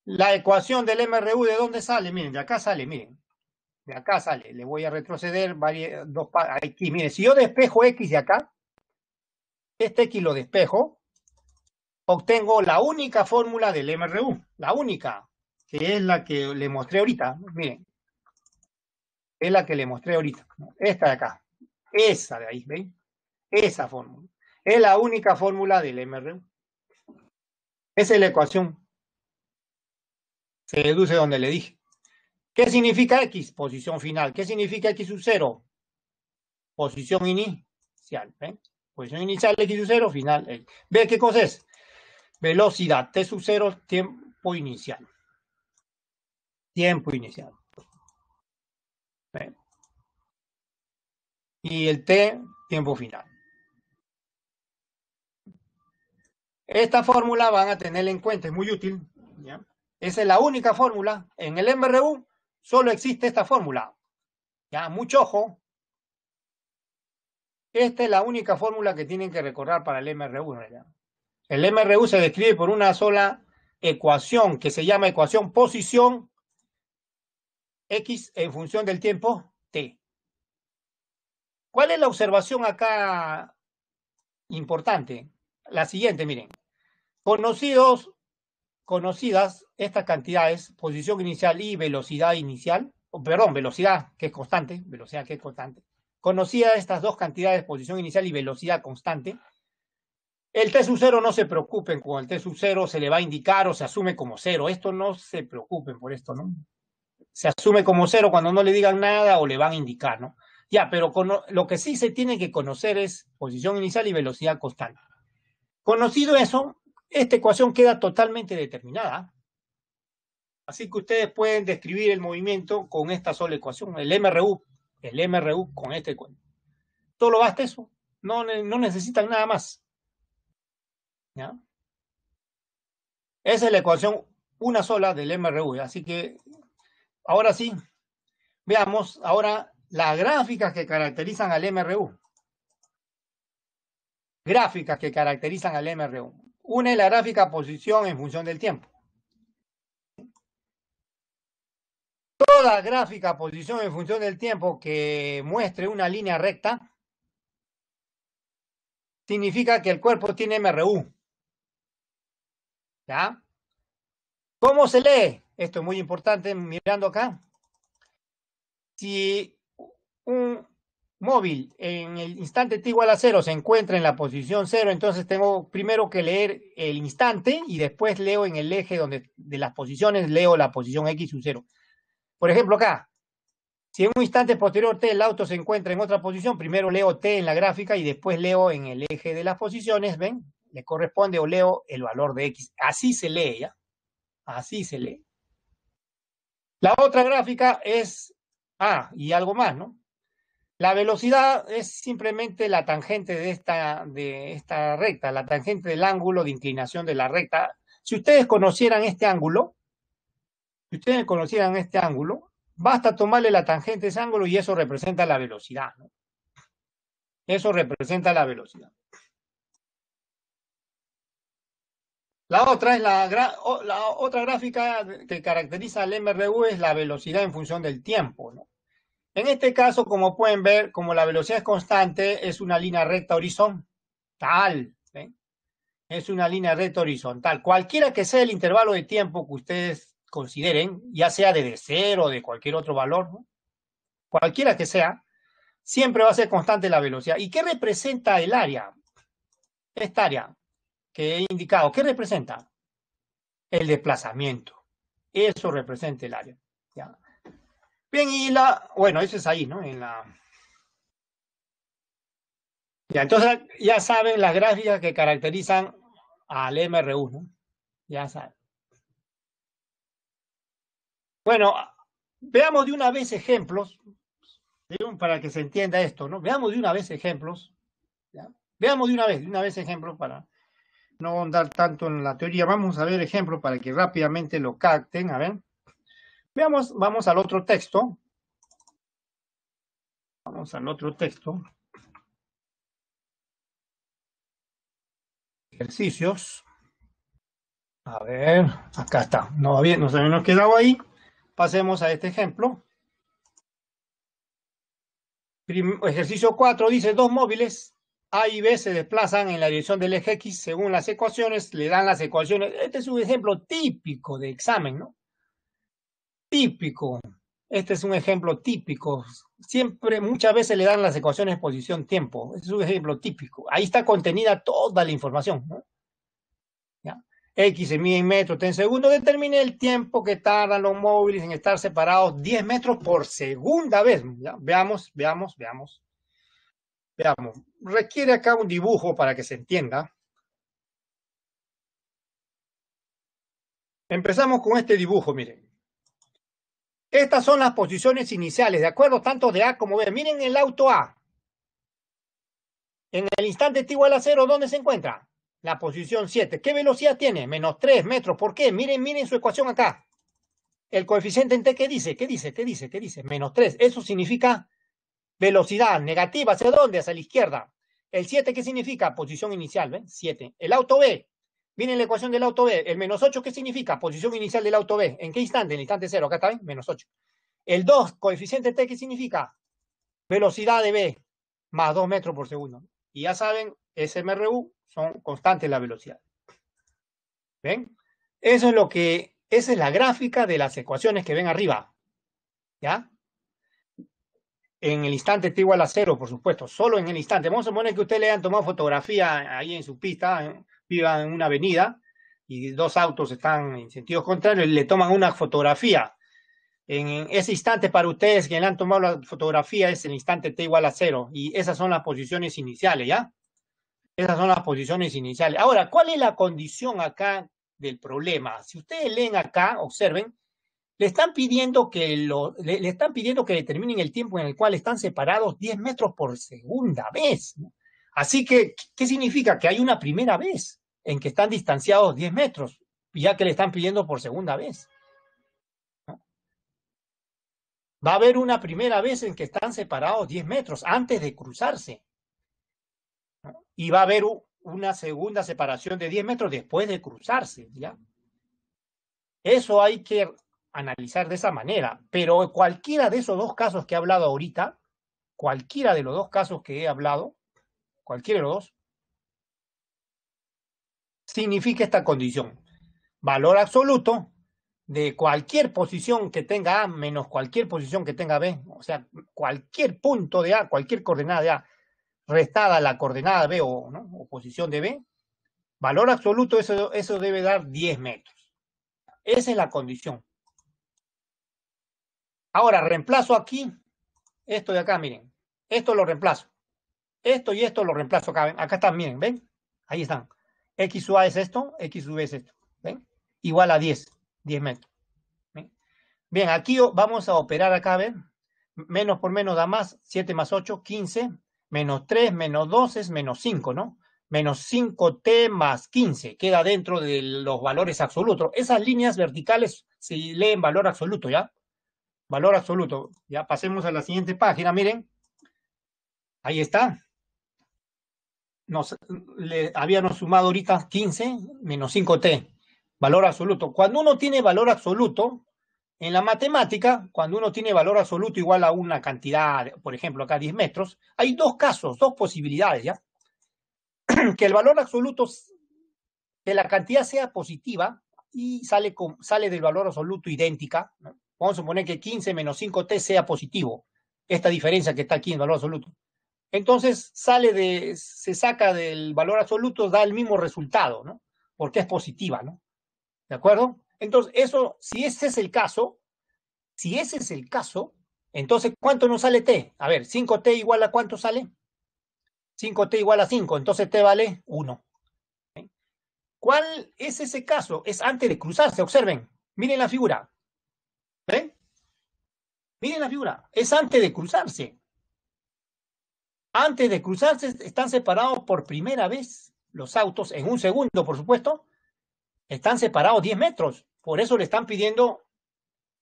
La ecuación del MRU, ¿de dónde sale? Miren, de acá sale, miren. De acá sale. Le voy a retroceder aquí. Miren, si yo despejo X de acá, este X lo despejo, obtengo la única fórmula del MRU. La única, que es la que le mostré ahorita. Miren. Es la que le mostré ahorita. Esta de acá. Esa de ahí, ¿ven? Esa fórmula. Es la única fórmula del MRU. Esa es la ecuación. Se deduce donde le dije. ¿Qué significa X? Posición final. ¿Qué significa X sub 0? Posición inicial. ¿Ven? Posición inicial X sub 0, final X. ¿Ve qué cosa es? Velocidad T sub 0, tiempo inicial. Tiempo inicial. ¿Ven? Y el T, tiempo final. Esta fórmula van a tenerla en cuenta, es muy útil. ¿Ya? Esa es la única fórmula. En el MRU solo existe esta fórmula. ¿Ya? Mucho ojo. Esta es la única fórmula que tienen que recordar para el MRU. ¿Ya? El MRU se describe por una sola ecuación que se llama ecuación posición X en función del tiempo T. ¿Cuál es la observación acá importante? La siguiente, miren. Conocidas estas cantidades, posición inicial y velocidad inicial, perdón, velocidad que es constante, conocidas estas dos cantidades, posición inicial y velocidad constante, el T sub 0 no se preocupen, con el T sub 0 se le va a indicar o se asume como 0, esto no se preocupen por esto, ¿no? Se asume como 0 cuando no le digan nada o le van a indicar, ¿no? Ya, pero lo que sí se tiene que conocer es posición inicial y velocidad constante. Conocido eso, esta ecuación queda totalmente determinada. Así que ustedes pueden describir el movimiento con esta sola ecuación, el MRU con esta ecuación. Solo basta eso, no necesitan nada más. ¿Ya? Esa es la ecuación una sola del MRU. Así que ahora sí, veamos ahora las gráficas que caracterizan al MRU. Gráficas que caracterizan al MRU. Una es la gráfica posición en función del tiempo. Toda gráfica posición en función del tiempo que muestre una línea recta significa que el cuerpo tiene MRU. ¿Ya? ¿Cómo se lee? Esto es muy importante mirando acá. Si un móvil en el instante t igual a 0 se encuentra en la posición 0, entonces tengo primero que leer el instante y después leo en el eje de las posiciones, leo la posición X sub 0. Por ejemplo acá, si en un instante posterior t el auto se encuentra en otra posición, primero leo t en la gráfica y después leo en el eje de las posiciones, ¿ven? Le corresponde o leo el valor de X. Así se lee, ¿ya? Así se lee. La otra gráfica es, y algo más, ¿no? La velocidad es simplemente la tangente de esta recta, la tangente del ángulo de inclinación de la recta. Si ustedes conocieran este ángulo, basta tomarle la tangente de ese ángulo y eso representa la velocidad, ¿no? Eso representa la velocidad. La otra es la otra gráfica que caracteriza al MRU es la velocidad en función del tiempo, ¿no? En este caso, como pueden ver, como la velocidad es constante, es una línea recta horizontal. ¿Ven? Es una línea recta horizontal. Cualquiera que sea el intervalo de tiempo que ustedes consideren, ya sea de 0 o de cualquier otro valor, ¿no? Cualquiera que sea, siempre va a ser constante la velocidad. ¿Y qué representa el área? Esta área que he indicado, ¿qué representa? El desplazamiento. Eso representa el área. ¿Ya? Bien, bueno, eso es ahí, ¿no? Ya, entonces ya saben las gráficas que caracterizan al MRU, ¿no? Ya saben. Bueno, veamos de una vez ejemplos, para que se entienda esto, ¿no? Veamos de una vez ejemplos, ¿ya? Veamos de una vez ejemplos para no andar tanto en la teoría. Vamos a ver ejemplos para que rápidamente lo capten, a ver. Vamos al otro texto. Vamos al otro texto. Ejercicios. A ver, acá está. No, bien, nos habíamos quedado ahí. Pasemos a este ejemplo. Ejercicio 4 dice, dos móviles A y B se desplazan en la dirección del eje X según las ecuaciones, le dan las ecuaciones. Este es un ejemplo típico de examen, ¿no? Típico. Este es un ejemplo típico. Siempre, muchas veces le dan las ecuaciones posición-tiempo. Este es un ejemplo típico. Ahí está contenida toda la información, ¿no? ¿Ya? X se mide en metros, T en segundos. Determine el tiempo que tardan los móviles en estar separados 10 metros por segunda vez. ¿Ya? Veamos. Requiere acá un dibujo para que se entienda. Empezamos con este dibujo, miren. Estas son las posiciones iniciales, ¿de acuerdo? Tanto de A como B. Miren el auto A. En el instante t igual a 0, ¿dónde se encuentra? La posición 7. ¿Qué velocidad tiene? Menos 3 metros. ¿Por qué? Miren su ecuación acá. El coeficiente en t, ¿qué dice? ¿Qué dice? Menos 3. Eso significa velocidad negativa. ¿Hacia dónde? Hacia la izquierda. El 7, ¿qué significa? Posición inicial, ¿ven? 7. El auto B. Miren la ecuación del auto B. El menos 8, ¿qué significa? Posición inicial del auto B. ¿En qué instante? En el instante 0. Acá está, ¿ven? Menos 8. El 2, coeficiente t, ¿qué significa? Velocidad de B más 2 metros por segundo. Y ya saben, SMRU son constantes la velocidad. ¿Ven? Esa es la gráfica de las ecuaciones que ven arriba. ¿Ya? En el instante t igual a 0, por supuesto, solo en el instante. Vamos a poner que ustedes le han tomado fotografía ahí en su pista, vivan en una avenida, y dos autos están en sentidos contrarios, y le toman una fotografía. En ese instante para ustedes que le han tomado la fotografía es el instante t igual a 0, y esas son las posiciones iniciales, ¿ya? Esas son las posiciones iniciales. Ahora, ¿cuál es la condición acá del problema? Si ustedes leen acá, observen, le están pidiendo que le están pidiendo que determinen el tiempo en el cual están separados 10 metros por segunda vez, ¿no? Así que, ¿qué significa? Que hay una primera vez en que están distanciados 10 metros, ya que le están pidiendo por segunda vez, ¿no? Va a haber una primera vez en que están separados 10 metros antes de cruzarse, ¿no? Y va a haber una segunda separación de 10 metros después de cruzarse, ¿ya? Eso hay que analizar de esa manera, pero cualquiera de esos dos casos que he hablado ahorita, cualquiera de los dos casos que he hablado, cualquiera de los dos, significa esta condición. Valor absoluto de cualquier posición que tenga A menos cualquier posición que tenga B, o sea, cualquier punto de A, cualquier coordenada de A, restada la coordenada B o, ¿no? o posición de B, valor absoluto, eso debe dar 10 metros. Esa es la condición. Ahora, reemplazo aquí, esto de acá, miren, esto lo reemplazo. Esto y esto lo reemplazo acá. ¿Ven? Acá están, miren, ¿ven? Ahí están. X sub A es esto, X sub B es esto. ¿Ven? Igual a 10 metros. ¿Ven? Bien, aquí vamos a operar acá, ¿ven? Menos por menos da más, 7 más 8, 15, menos 3, menos 2 es menos 5, ¿no? Menos 5t más 15, queda dentro de los valores absolutos. Esas líneas verticales se leen valor absoluto, ¿ya? Valor absoluto. Ya pasemos a la siguiente página, miren. Ahí está. Habíamos sumado ahorita 15 menos 5t, valor absoluto. Cuando uno tiene valor absoluto, en la matemática, cuando uno tiene valor absoluto igual a una cantidad, por ejemplo, acá 10 metros, hay dos casos, dos posibilidades, ¿ya? Que el valor absoluto, que la cantidad sea positiva y sale del valor absoluto idéntica, ¿no? Vamos a suponer que 15 menos 5t sea positivo, esta diferencia que está aquí en valor absoluto. Entonces se saca del valor absoluto, da el mismo resultado, ¿no? Porque es positiva, ¿no? ¿De acuerdo? Entonces, si ese es el caso, entonces, ¿cuánto nos sale t? A ver, 5t igual a ¿cuánto sale? 5t igual a 5, entonces t vale 1. ¿Sí? ¿Cuál es ese caso? Es antes de cruzarse, observen, miren la figura. ¿Ven? Miren la figura, es antes de cruzarse. Antes de cruzarse están separados por primera vez los autos, en un segundo, por supuesto, están separados 10 metros. Por eso le están pidiendo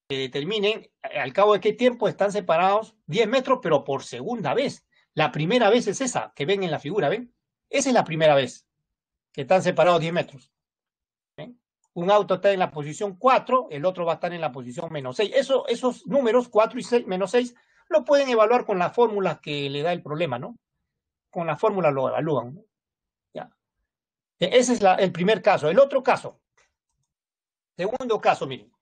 que determinen al cabo de qué tiempo están separados 10 metros, pero por segunda vez. La primera vez es esa que ven en la figura, ¿ven? Esa es la primera vez que están separados 10 metros. ¿Ven? Un auto está en la posición 4, el otro va a estar en la posición menos 6. Esos números, 4 y 6, menos 6, lo pueden evaluar con las fórmulas que le da el problema, ¿no? Con la fórmula lo evalúan, ¿no? Ya. Ese es el primer caso. El otro caso, segundo caso, miren.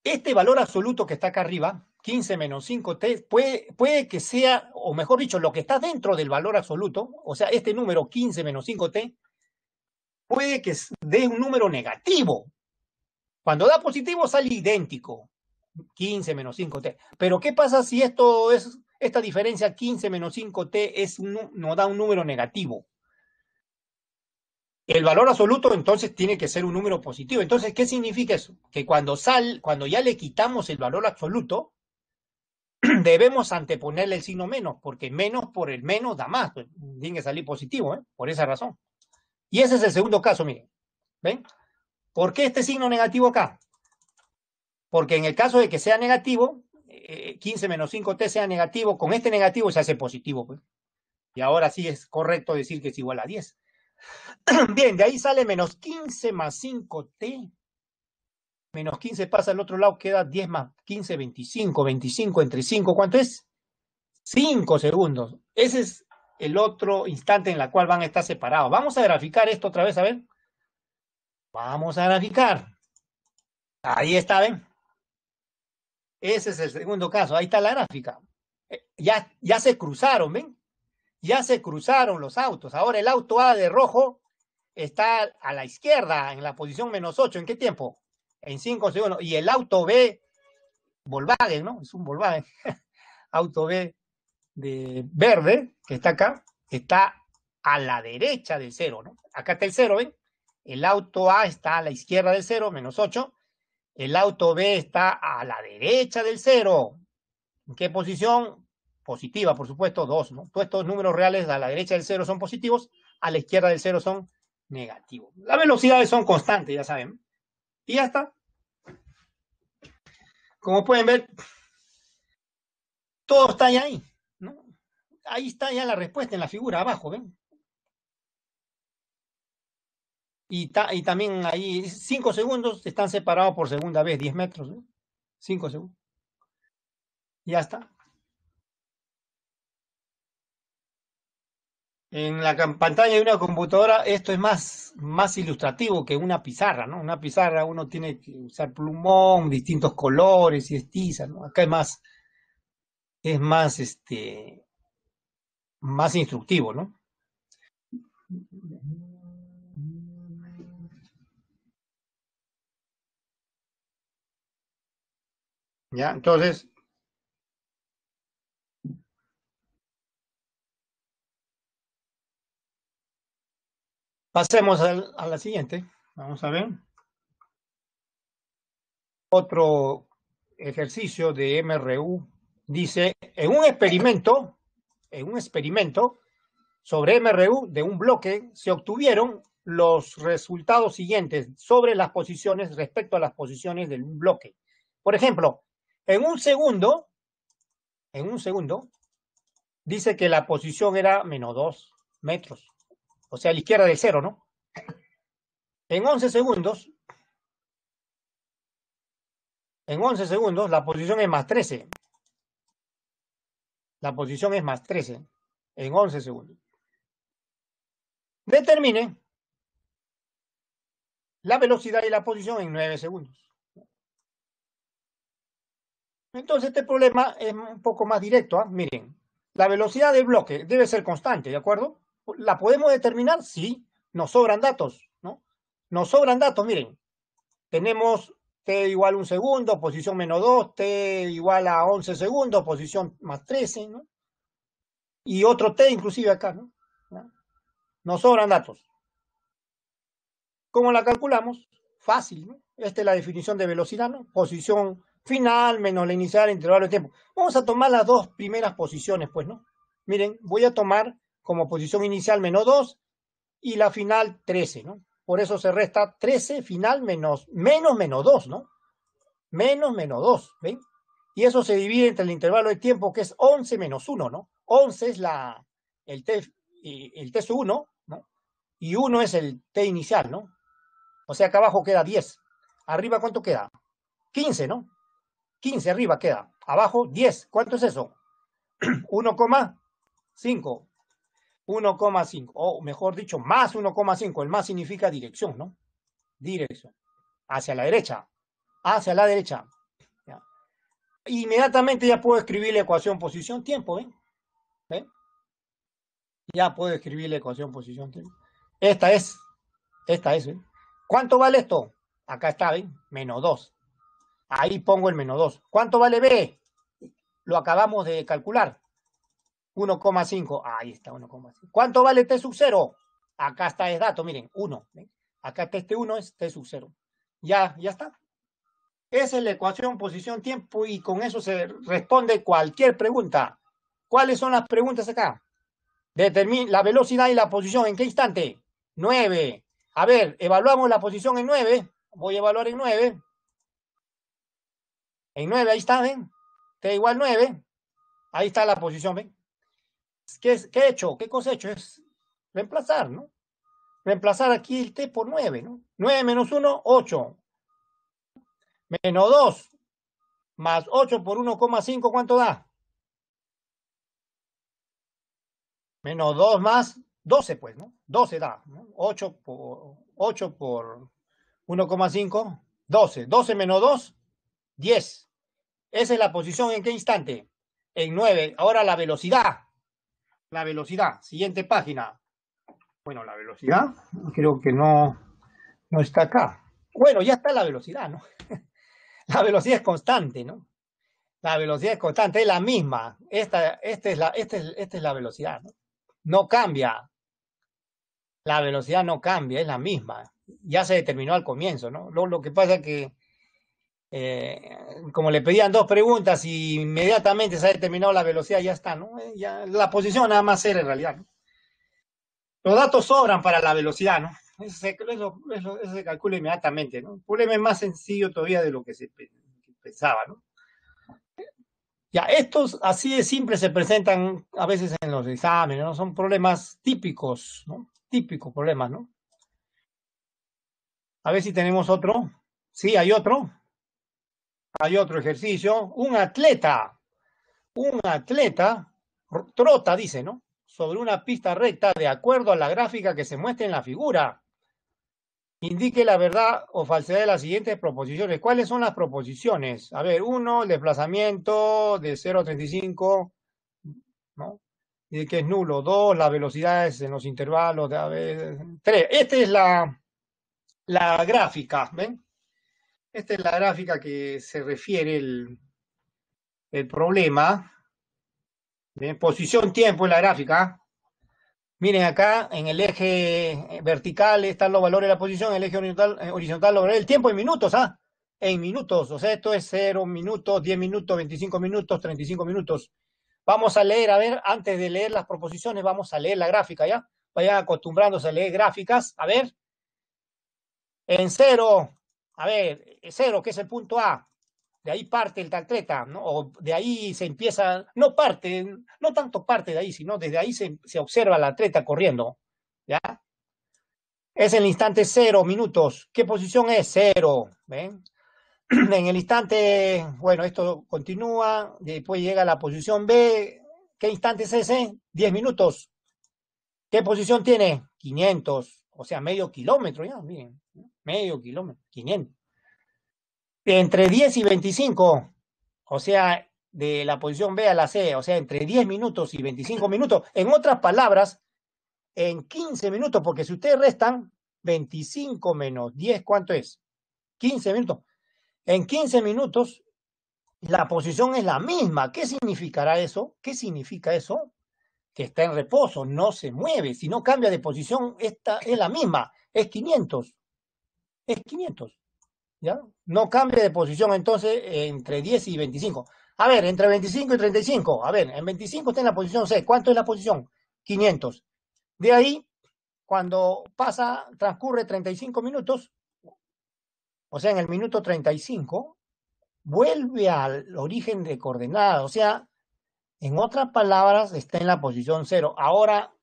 Este valor absoluto que está acá arriba, 15 menos 5t, puede que sea, o mejor dicho, lo que está dentro del valor absoluto, o sea, este número 15 menos 5t, puede que dé un número negativo. Cuando da positivo sale idéntico, 15 menos 5t. Pero ¿qué pasa si esta diferencia 15 menos 5t nos da un número negativo? El valor absoluto entonces tiene que ser un número positivo. Entonces, ¿qué significa eso? Que cuando ya le quitamos el valor absoluto, debemos anteponerle el signo menos, porque menos por el menos da más. Pues, tiene que salir positivo, por esa razón. Y ese es el segundo caso, miren. ¿Ven? ¿Por qué este signo negativo acá? Porque en el caso de que sea negativo, 15 menos 5t sea negativo, con este negativo se hace positivo. Pues. Y ahora sí es correcto decir que es igual a 10. Bien, de ahí sale menos 15 más 5t. Menos 15 pasa al otro lado, queda 10 más 15, 25. 25 entre 5, ¿cuánto es? 5 segundos. Ese es el otro instante en el cual van a estar separados. Vamos a graficar esto otra vez, a ver. Vamos a graficar. Ahí está, ¿ven? Ese es el segundo caso. Ahí está la gráfica. Ya se cruzaron, ¿ven? Ya se cruzaron los autos. Ahora el auto A de rojo está a la izquierda, en la posición menos 8. ¿En qué tiempo? En 5 segundos. Y el auto B, Volkswagen, ¿no? Es un Volkswagen. Auto B de verde, que está acá, está a la derecha del 0, ¿no? Acá está el 0, ¿ven? El auto A está a la izquierda del 0, menos 8. El auto B está a la derecha del 0. ¿En qué posición? Positiva, por supuesto, 2, ¿no? Todos estos números reales a la derecha del 0 son positivos, a la izquierda del 0 son negativos. Las velocidades son constantes, ya saben. Y ya está. Como pueden ver, todo está ya ahí, ¿no? Ahí está ya la respuesta en la figura abajo, ¿ven? Y también ahí 5 segundos están separados por segunda vez, 10 metros, ¿no? 5 segundos. Ya está. En la pantalla de una computadora esto es más ilustrativo que una pizarra, ¿no? Una pizarra uno tiene que usar plumón, distintos colores y tiza, ¿no? Acá es más instructivo, ¿no? Ya, entonces, pasemos a la siguiente. Vamos a ver. Otro ejercicio de MRU dice, en un experimento sobre MRU de un bloque se obtuvieron los resultados siguientes sobre las posiciones respecto a las posiciones del bloque. Por ejemplo, en un segundo, dice que la posición era menos 2 metros, o sea, a la izquierda del 0, ¿no? En 11 segundos, la posición es más 13. La posición es más 13 en 11 segundos. Determine la velocidad y la posición en 9 segundos. Entonces este problema es un poco más directo. ¿Eh? Miren, la velocidad del bloque debe ser constante, ¿de acuerdo? ¿La podemos determinar? Sí, nos sobran datos, ¿no? Nos sobran datos, miren. Tenemos t igual a 1 segundo, posición menos 2, t igual a 11 segundos, posición más 13, ¿no? Y otro t inclusive acá, ¿no? Nos sobran datos. ¿Cómo la calculamos? Fácil, ¿no? Esta es la definición de velocidad, ¿no? Posición final menos la inicial, intervalo de tiempo. Vamos a tomar las dos primeras posiciones, pues, ¿no? Miren, voy a tomar como posición inicial menos 2 y la final 13, ¿no? Por eso se resta 13 final menos 2, ¿no? Menos 2, ¿ven? Y eso se divide entre el intervalo de tiempo que es 11 menos 1, ¿no? 11 es el t sub 1, ¿no? Y 1 es el t inicial, ¿no? O sea, acá abajo queda 10. Arriba, ¿cuánto queda? 15, ¿no? 15 arriba queda. Abajo, 10. ¿Cuánto es eso? 1,5. 1,5. O mejor dicho, más 1,5. El más significa dirección, ¿no? Dirección. Hacia la derecha. Hacia la derecha. ¿Ya? Inmediatamente ya puedo escribir la ecuación posición-tiempo, ¿ven? ¿Ven? Ya puedo escribir la ecuación posición-tiempo. Esta es Esta es, ¿ven? ¿Cuánto vale esto? Acá está, ¿ven? Menos 2. Ahí pongo el menos 2. ¿Cuánto vale B? Lo acabamos de calcular. 1,5. Ahí está, 1,5. ¿Cuánto vale T sub 0? Acá está el dato, miren, 1. ¿ven? Acá está este 1, es T sub 0. Ya está. Esa es la ecuación posición-tiempo y con eso se responde cualquier pregunta. ¿Cuáles son las preguntas acá? Determina la velocidad y la posición. ¿En qué instante? 9. A ver, evaluamos la posición en 9. Voy a evaluar en 9. En 9, ahí está, ¿ven? T igual 9. Ahí está la posición, ¿ven? ¿Qué he hecho? ¿Qué cosa he hecho? Es reemplazar, ¿no? Reemplazar aquí el T por 9, ¿no? 9 menos 1, 8. Menos 2 más 8 por 1,5, ¿cuánto da? Menos 2 más 12, pues, ¿no? 12 da, ¿no? 8 por 1,5, 12. 12 menos 2, 10. Esa es la posición en qué instante. En 9. Ahora la velocidad. La velocidad. Siguiente página. Bueno, la velocidad creo que no está acá. Bueno, ya está la velocidad, ¿no? La velocidad es constante, ¿no? La velocidad es constante, es la misma. Esta es la velocidad, ¿no? No cambia. La velocidad no cambia, es la misma. Ya se determinó al comienzo, ¿no? Lo que pasa es que, como le pedían dos preguntas y inmediatamente se ha determinado la velocidad, ya está, ¿no? Ya, la posición nada más era en realidad, ¿no? Los datos sobran para la velocidad, ¿no? Eso se calcula inmediatamente, ¿no? El problema es más sencillo todavía de lo que se pensaba, ¿no? Ya, estos así de simple se presentan a veces en los exámenes, ¿no? Son problemas típicos, ¿no? Típicos problemas, ¿no? A ver si tenemos otro. Sí, hay otro. Hay otro ejercicio. Un atleta trota, dice, ¿no? Sobre una pista recta de acuerdo a la gráfica que se muestra en la figura. Indique la verdad o falsedad de las siguientes proposiciones. ¿Cuáles son las proposiciones? A ver, 1, el desplazamiento de 0 a 35, ¿no? Y que es nulo. 2, las velocidades en los intervalos de a ver, 3. Esta es la gráfica, ¿ven? Esta es la gráfica que se refiere el problema. ¿Ven? Posición, tiempo en la gráfica. Miren acá, en el eje vertical están los valores de la posición, en el eje horizontal los valores del tiempo en minutos, ¿ah? En minutos, o sea, esto es 0 minutos, 10 minutos, 25 minutos, 35 minutos. Vamos a leer, a ver, antes de leer las proposiciones, vamos a leer la gráfica, ¿ya? Vayan acostumbrándose a leer gráficas, a ver. En 0, a ver, 0, que es el punto A, de ahí parte el atleta, ¿no? O de ahí se empieza, no tanto parte de ahí, sino desde ahí se observa al atleta corriendo, ¿ya? Es el instante 0 minutos. ¿Qué posición es? 0, ¿ven? En el instante, bueno, esto continúa, después llega a la posición B. ¿Qué instante es ese? 10 minutos. ¿Qué posición tiene? 500, o sea, medio kilómetro ya, miren, medio kilómetro, 500. Entre 10 y 25, o sea, de la posición B a la C, o sea, entre 10 minutos y 25 minutos. En otras palabras, en 15 minutos, porque si ustedes restan 25 menos 10, ¿cuánto es? 15 minutos. En 15 minutos, la posición es la misma. ¿Qué significará eso? ¿Qué significa eso? Que está en reposo, no se mueve. Si no cambia de posición, esta es la misma. Es 500. Es 500. ¿Ya? No cambia de posición entonces entre 10 y 25. A ver, entre 25 y 35. A ver, en 25 está en la posición C. ¿Cuánto es la posición? 500. De ahí, cuando transcurre 35 minutos, o sea, en el minuto 35, vuelve al origen de coordenadas. O sea, en otras palabras, está en la posición 0. Ahora,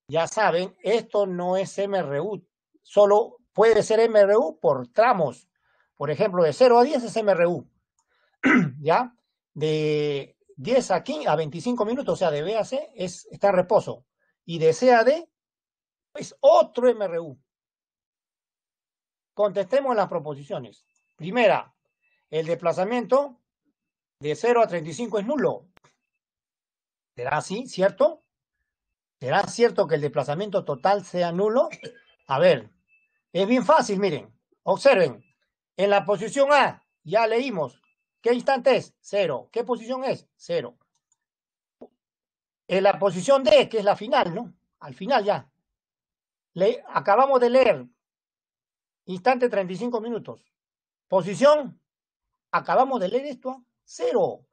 ya saben, esto no es MRU. Solo puede ser MRU por tramos. Por ejemplo, de 0 a 10 es MRU. ¿Ya? De 10 a 15, a 25 minutos, o sea, de B a C, está en reposo. Y de C a D es otro MRU. Contestemos las proposiciones. Primera, el desplazamiento de 0 a 35 es nulo. ¿Será así, cierto? ¿Será cierto que el desplazamiento total sea nulo? A ver, Es bien fácil, miren. Observen. En la posición A, ya leímos. ¿Qué instante es? 0. ¿Qué posición es? 0. En la posición D, que es la final, ¿no? Al final ya. Acabamos de leer. Instante 35 minutos. Posición. Acabamos de leer esto. 0.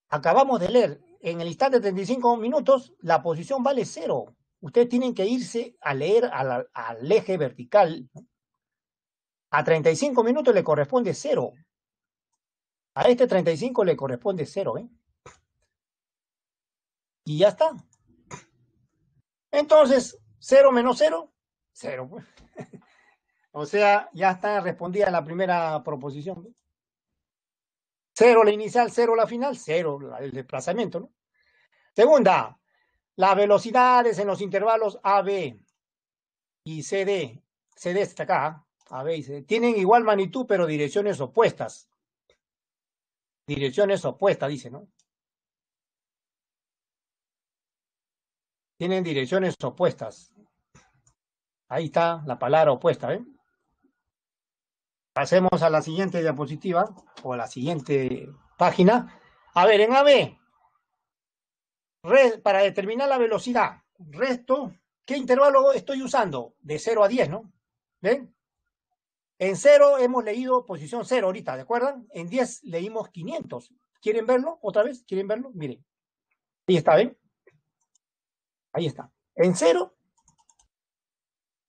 Acabamos de leer. En el instante 35 minutos, la posición vale 0. Ustedes tienen que irse a leer al eje vertical. A 35 minutos le corresponde 0. A este 35 le corresponde 0, ¿eh? Y ya está. Entonces, 0 menos 0, 0. Pues. O sea, ya está respondida la primera proposición. 0 la inicial, 0 la final, 0 el desplazamiento, ¿no? Segunda, las velocidades en los intervalos AB y CD. CD está acá, AB y CD. Tienen igual magnitud, pero direcciones opuestas. Direcciones opuestas, dice, ¿no? Tienen direcciones opuestas. Ahí está la palabra opuesta, ¿eh? Pasemos a la siguiente diapositiva o a la siguiente página. A ver, en AB, para determinar la velocidad, resto, ¿qué intervalo estoy usando? De 0 a 10, ¿no? ¿Ven? En 0 hemos leído posición 0 ahorita, ¿de acuerdo? En 10 leímos 500. ¿Quieren verlo otra vez? ¿Quieren verlo? Miren. Ahí está, ¿ven? Ahí está. En 0,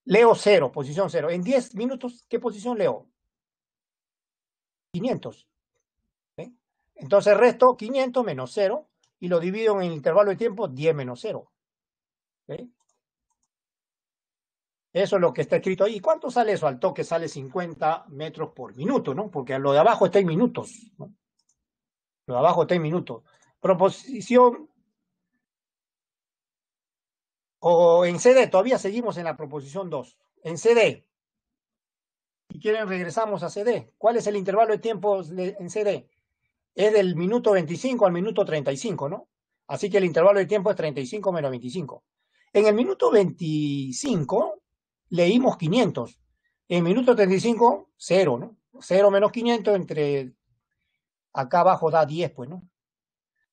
leo 0, posición 0. En 10 minutos, ¿qué posición leo? 500. ¿Ven? Entonces resto 500 menos 0 y lo divido en el intervalo de tiempo 10 menos 0. ¿Ven? Eso es lo que está escrito ahí. ¿Cuánto sale eso? Al toque sale 50 metros por minuto, ¿no? Porque lo de abajo está en minutos, ¿no? Lo de abajo está en minutos. Proposición o en CD, todavía seguimos en la proposición 2. En CD. Si quieren, regresamos a CD. ¿Cuál es el intervalo de tiempo en CD? Es del minuto 25 al minuto 35, ¿no? Así que el intervalo de tiempo es 35 menos 25. En el minuto 25 leímos 500. En el minuto 35, 0, ¿no? 0 menos 500 entre acá abajo da 10, pues, ¿no?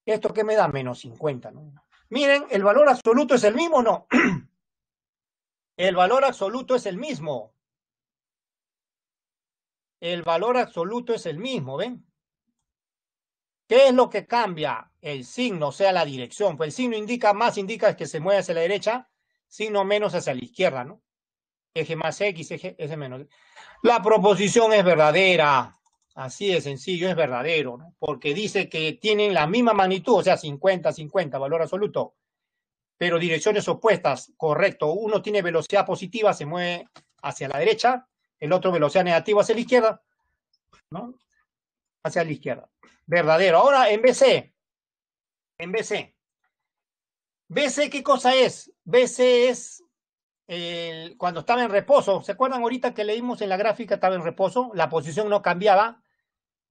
¿Esto qué me da? Menos 50, ¿no? Miren, ¿el valor absoluto es el mismo o no? El valor absoluto es el mismo. El valor absoluto es el mismo, ¿ven? ¿Qué es lo que cambia? El signo, o sea, la dirección. Pues el signo indica más, indica que se mueve hacia la derecha, signo menos hacia la izquierda, ¿no? Eje más X, eje menos. La proposición es verdadera. Así de sencillo, es verdadero, ¿no? Porque dice que tienen la misma magnitud, o sea, 50, 50, valor absoluto, pero direcciones opuestas, correcto. Uno tiene velocidad positiva, se mueve hacia la derecha, el otro velocidad negativa hacia la izquierda, ¿no? Hacia la izquierda. Verdadero. Ahora en BC. En BC. BC, ¿qué cosa es? BC es cuando estaba en reposo. ¿Se acuerdan ahorita que leímos en la gráfica? Estaba en reposo, la posición no cambiaba.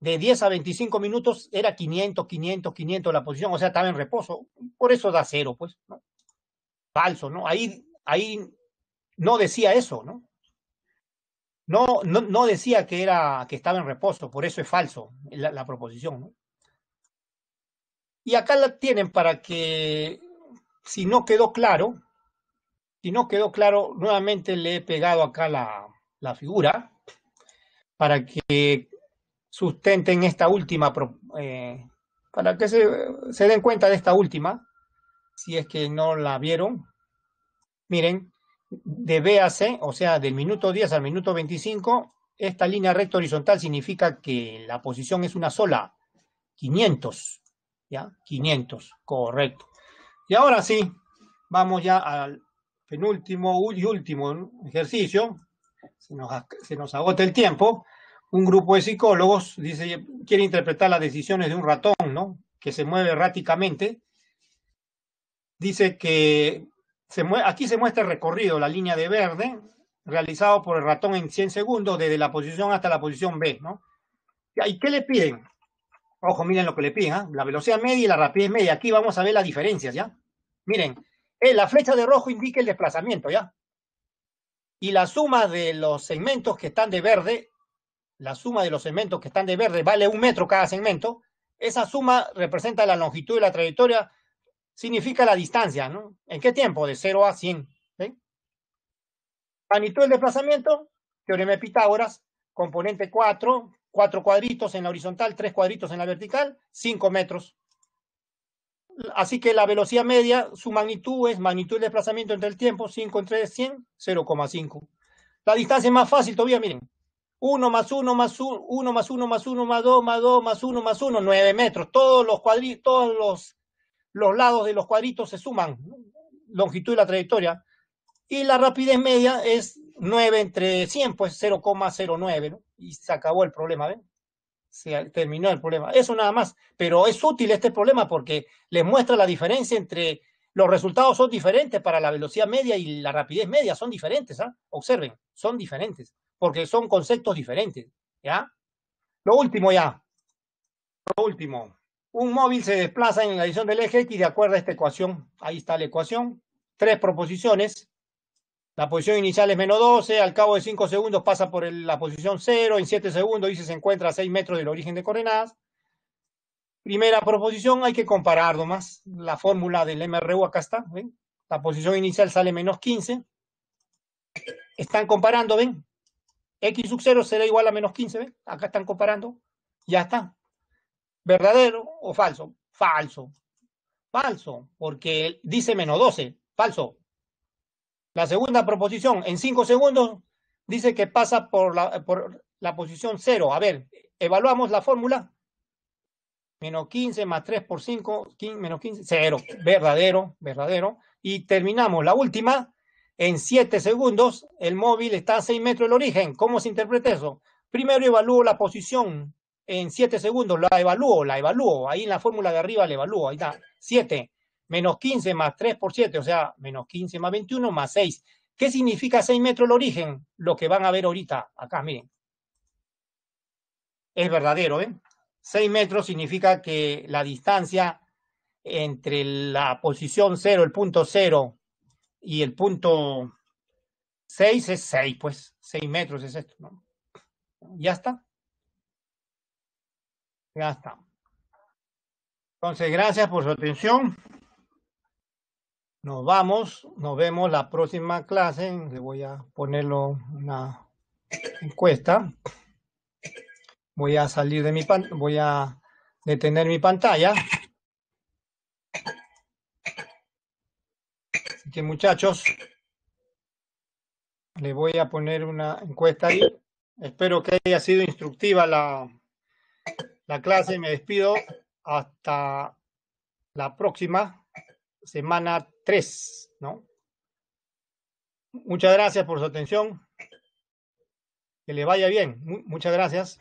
De 10 a 25 minutos era 500, 500, 500 la posición, o sea, estaba en reposo. Por eso da 0, pues, ¿no? Falso, ¿no? Ahí no decía eso, ¿no? No decía que estaba en reposo, por eso es falso la proposición, ¿no? Y acá la tienen para que, si no quedó claro, nuevamente le he pegado acá la figura para que sustenten esta última, para que se den cuenta de esta última, si es que no la vieron. Miren, de B a C, o sea, del minuto 10 al minuto 25, esta línea recta horizontal significa que la posición es una sola, 500, ¿ya? 500, correcto. Y ahora sí, vamos ya al penúltimo y último ejercicio. Se nos agota el tiempo. Un grupo de psicólogos quiere interpretar las decisiones de un ratón, ¿no? Que se mueve erráticamente. Dice que aquí se muestra el recorrido, la línea de verde, realizado por el ratón en 100 segundos, desde la posición hasta la posición B, ¿no? ¿Y qué le piden? Ojo, miren lo que le piden, ¿eh? La velocidad media y la rapidez media. Aquí vamos a ver las diferencias, ¿ya? Miren, la flecha de rojo indica el desplazamiento, ¿ya? y la suma de los segmentos que están de verde, la suma de los segmentos que están de verde vale 1 metro cada segmento, esa suma representa la longitud de la trayectoria, significa la distancia, ¿no? ¿En qué tiempo? De 0 a 100. ¿Sí? Magnitud del desplazamiento, teorema de Pitágoras, componente 4, 4 cuadritos en la horizontal, 3 cuadritos en la vertical, 5 metros. Así que la velocidad media, su magnitud es magnitud del desplazamiento entre el tiempo, 5 entre 100, 0,5. La distancia es más fácil todavía, miren. 1 más 1 más 1, 1 más 1 más 1 más 2 más 2 más 1 más 1, 9 metros. Todos los cuadritos, todos los lados de los cuadritos se suman, ¿no? Longitud de la trayectoria. Y la rapidez media es 9 entre 100, pues 0,09, ¿no? Y se acabó el problema, ¿ven? Se terminó el problema. Eso nada más. Pero es útil este problema porque les muestra la diferencia entre los resultados son diferentes para la velocidad media y la rapidez media, son diferentes, ¿ah? Observen, son diferentes, porque son conceptos diferentes, ¿ya? Lo último ya, lo último. Un móvil se desplaza en la dirección del eje X de acuerdo a esta ecuación. Ahí está la ecuación. 3 proposiciones. La posición inicial es menos 12, al cabo de 5 segundos pasa por la posición 0, en 7 segundos dice se encuentra a 6 metros del origen de coordenadas. Primera proposición, hay que comparar nomás. La fórmula del MRU acá está, ¿ven? La posición inicial sale menos 15. Están comparando, ¿ven? X sub 0 será igual a menos 15, ¿ven? Acá están comparando. Ya está. ¿Verdadero o falso? Falso. Falso, porque dice menos 12. Falso. La segunda proposición, en 5 segundos, dice que pasa por la posición 0. A ver, evaluamos la fórmula. Menos 15 más 3 por 5, menos 15, 0. Verdadero, verdadero. Y terminamos la última. En 7 segundos, el móvil está a 6 metros del origen. ¿Cómo se interpreta eso? Primero evalúo la posición. En 7 segundos la evalúo. Ahí en la fórmula de arriba la evalúo. Ahí está. 7. Menos 15 más 3 por 7, o sea, menos 15 más 21 más 6. ¿Qué significa 6 metros el origen? Lo que van a ver ahorita. Acá, miren. Es verdadero, ¿eh? 6 metros significa que la distancia entre la posición 0, el punto 0, y el punto 6 es 6, pues 6 metros es esto, ¿no? Ya está. Ya está. Entonces, gracias por su atención. Nos vamos, nos vemos la próxima clase. Le voy a ponerlo una encuesta. Voy a salir de voy a detener mi pantalla. Así que, muchachos, le voy a poner una encuesta ahí. Espero que haya sido instructiva la clase. Me despido hasta la próxima semana 3, ¿no? Muchas gracias por su atención. Que le vaya bien. Muchas gracias.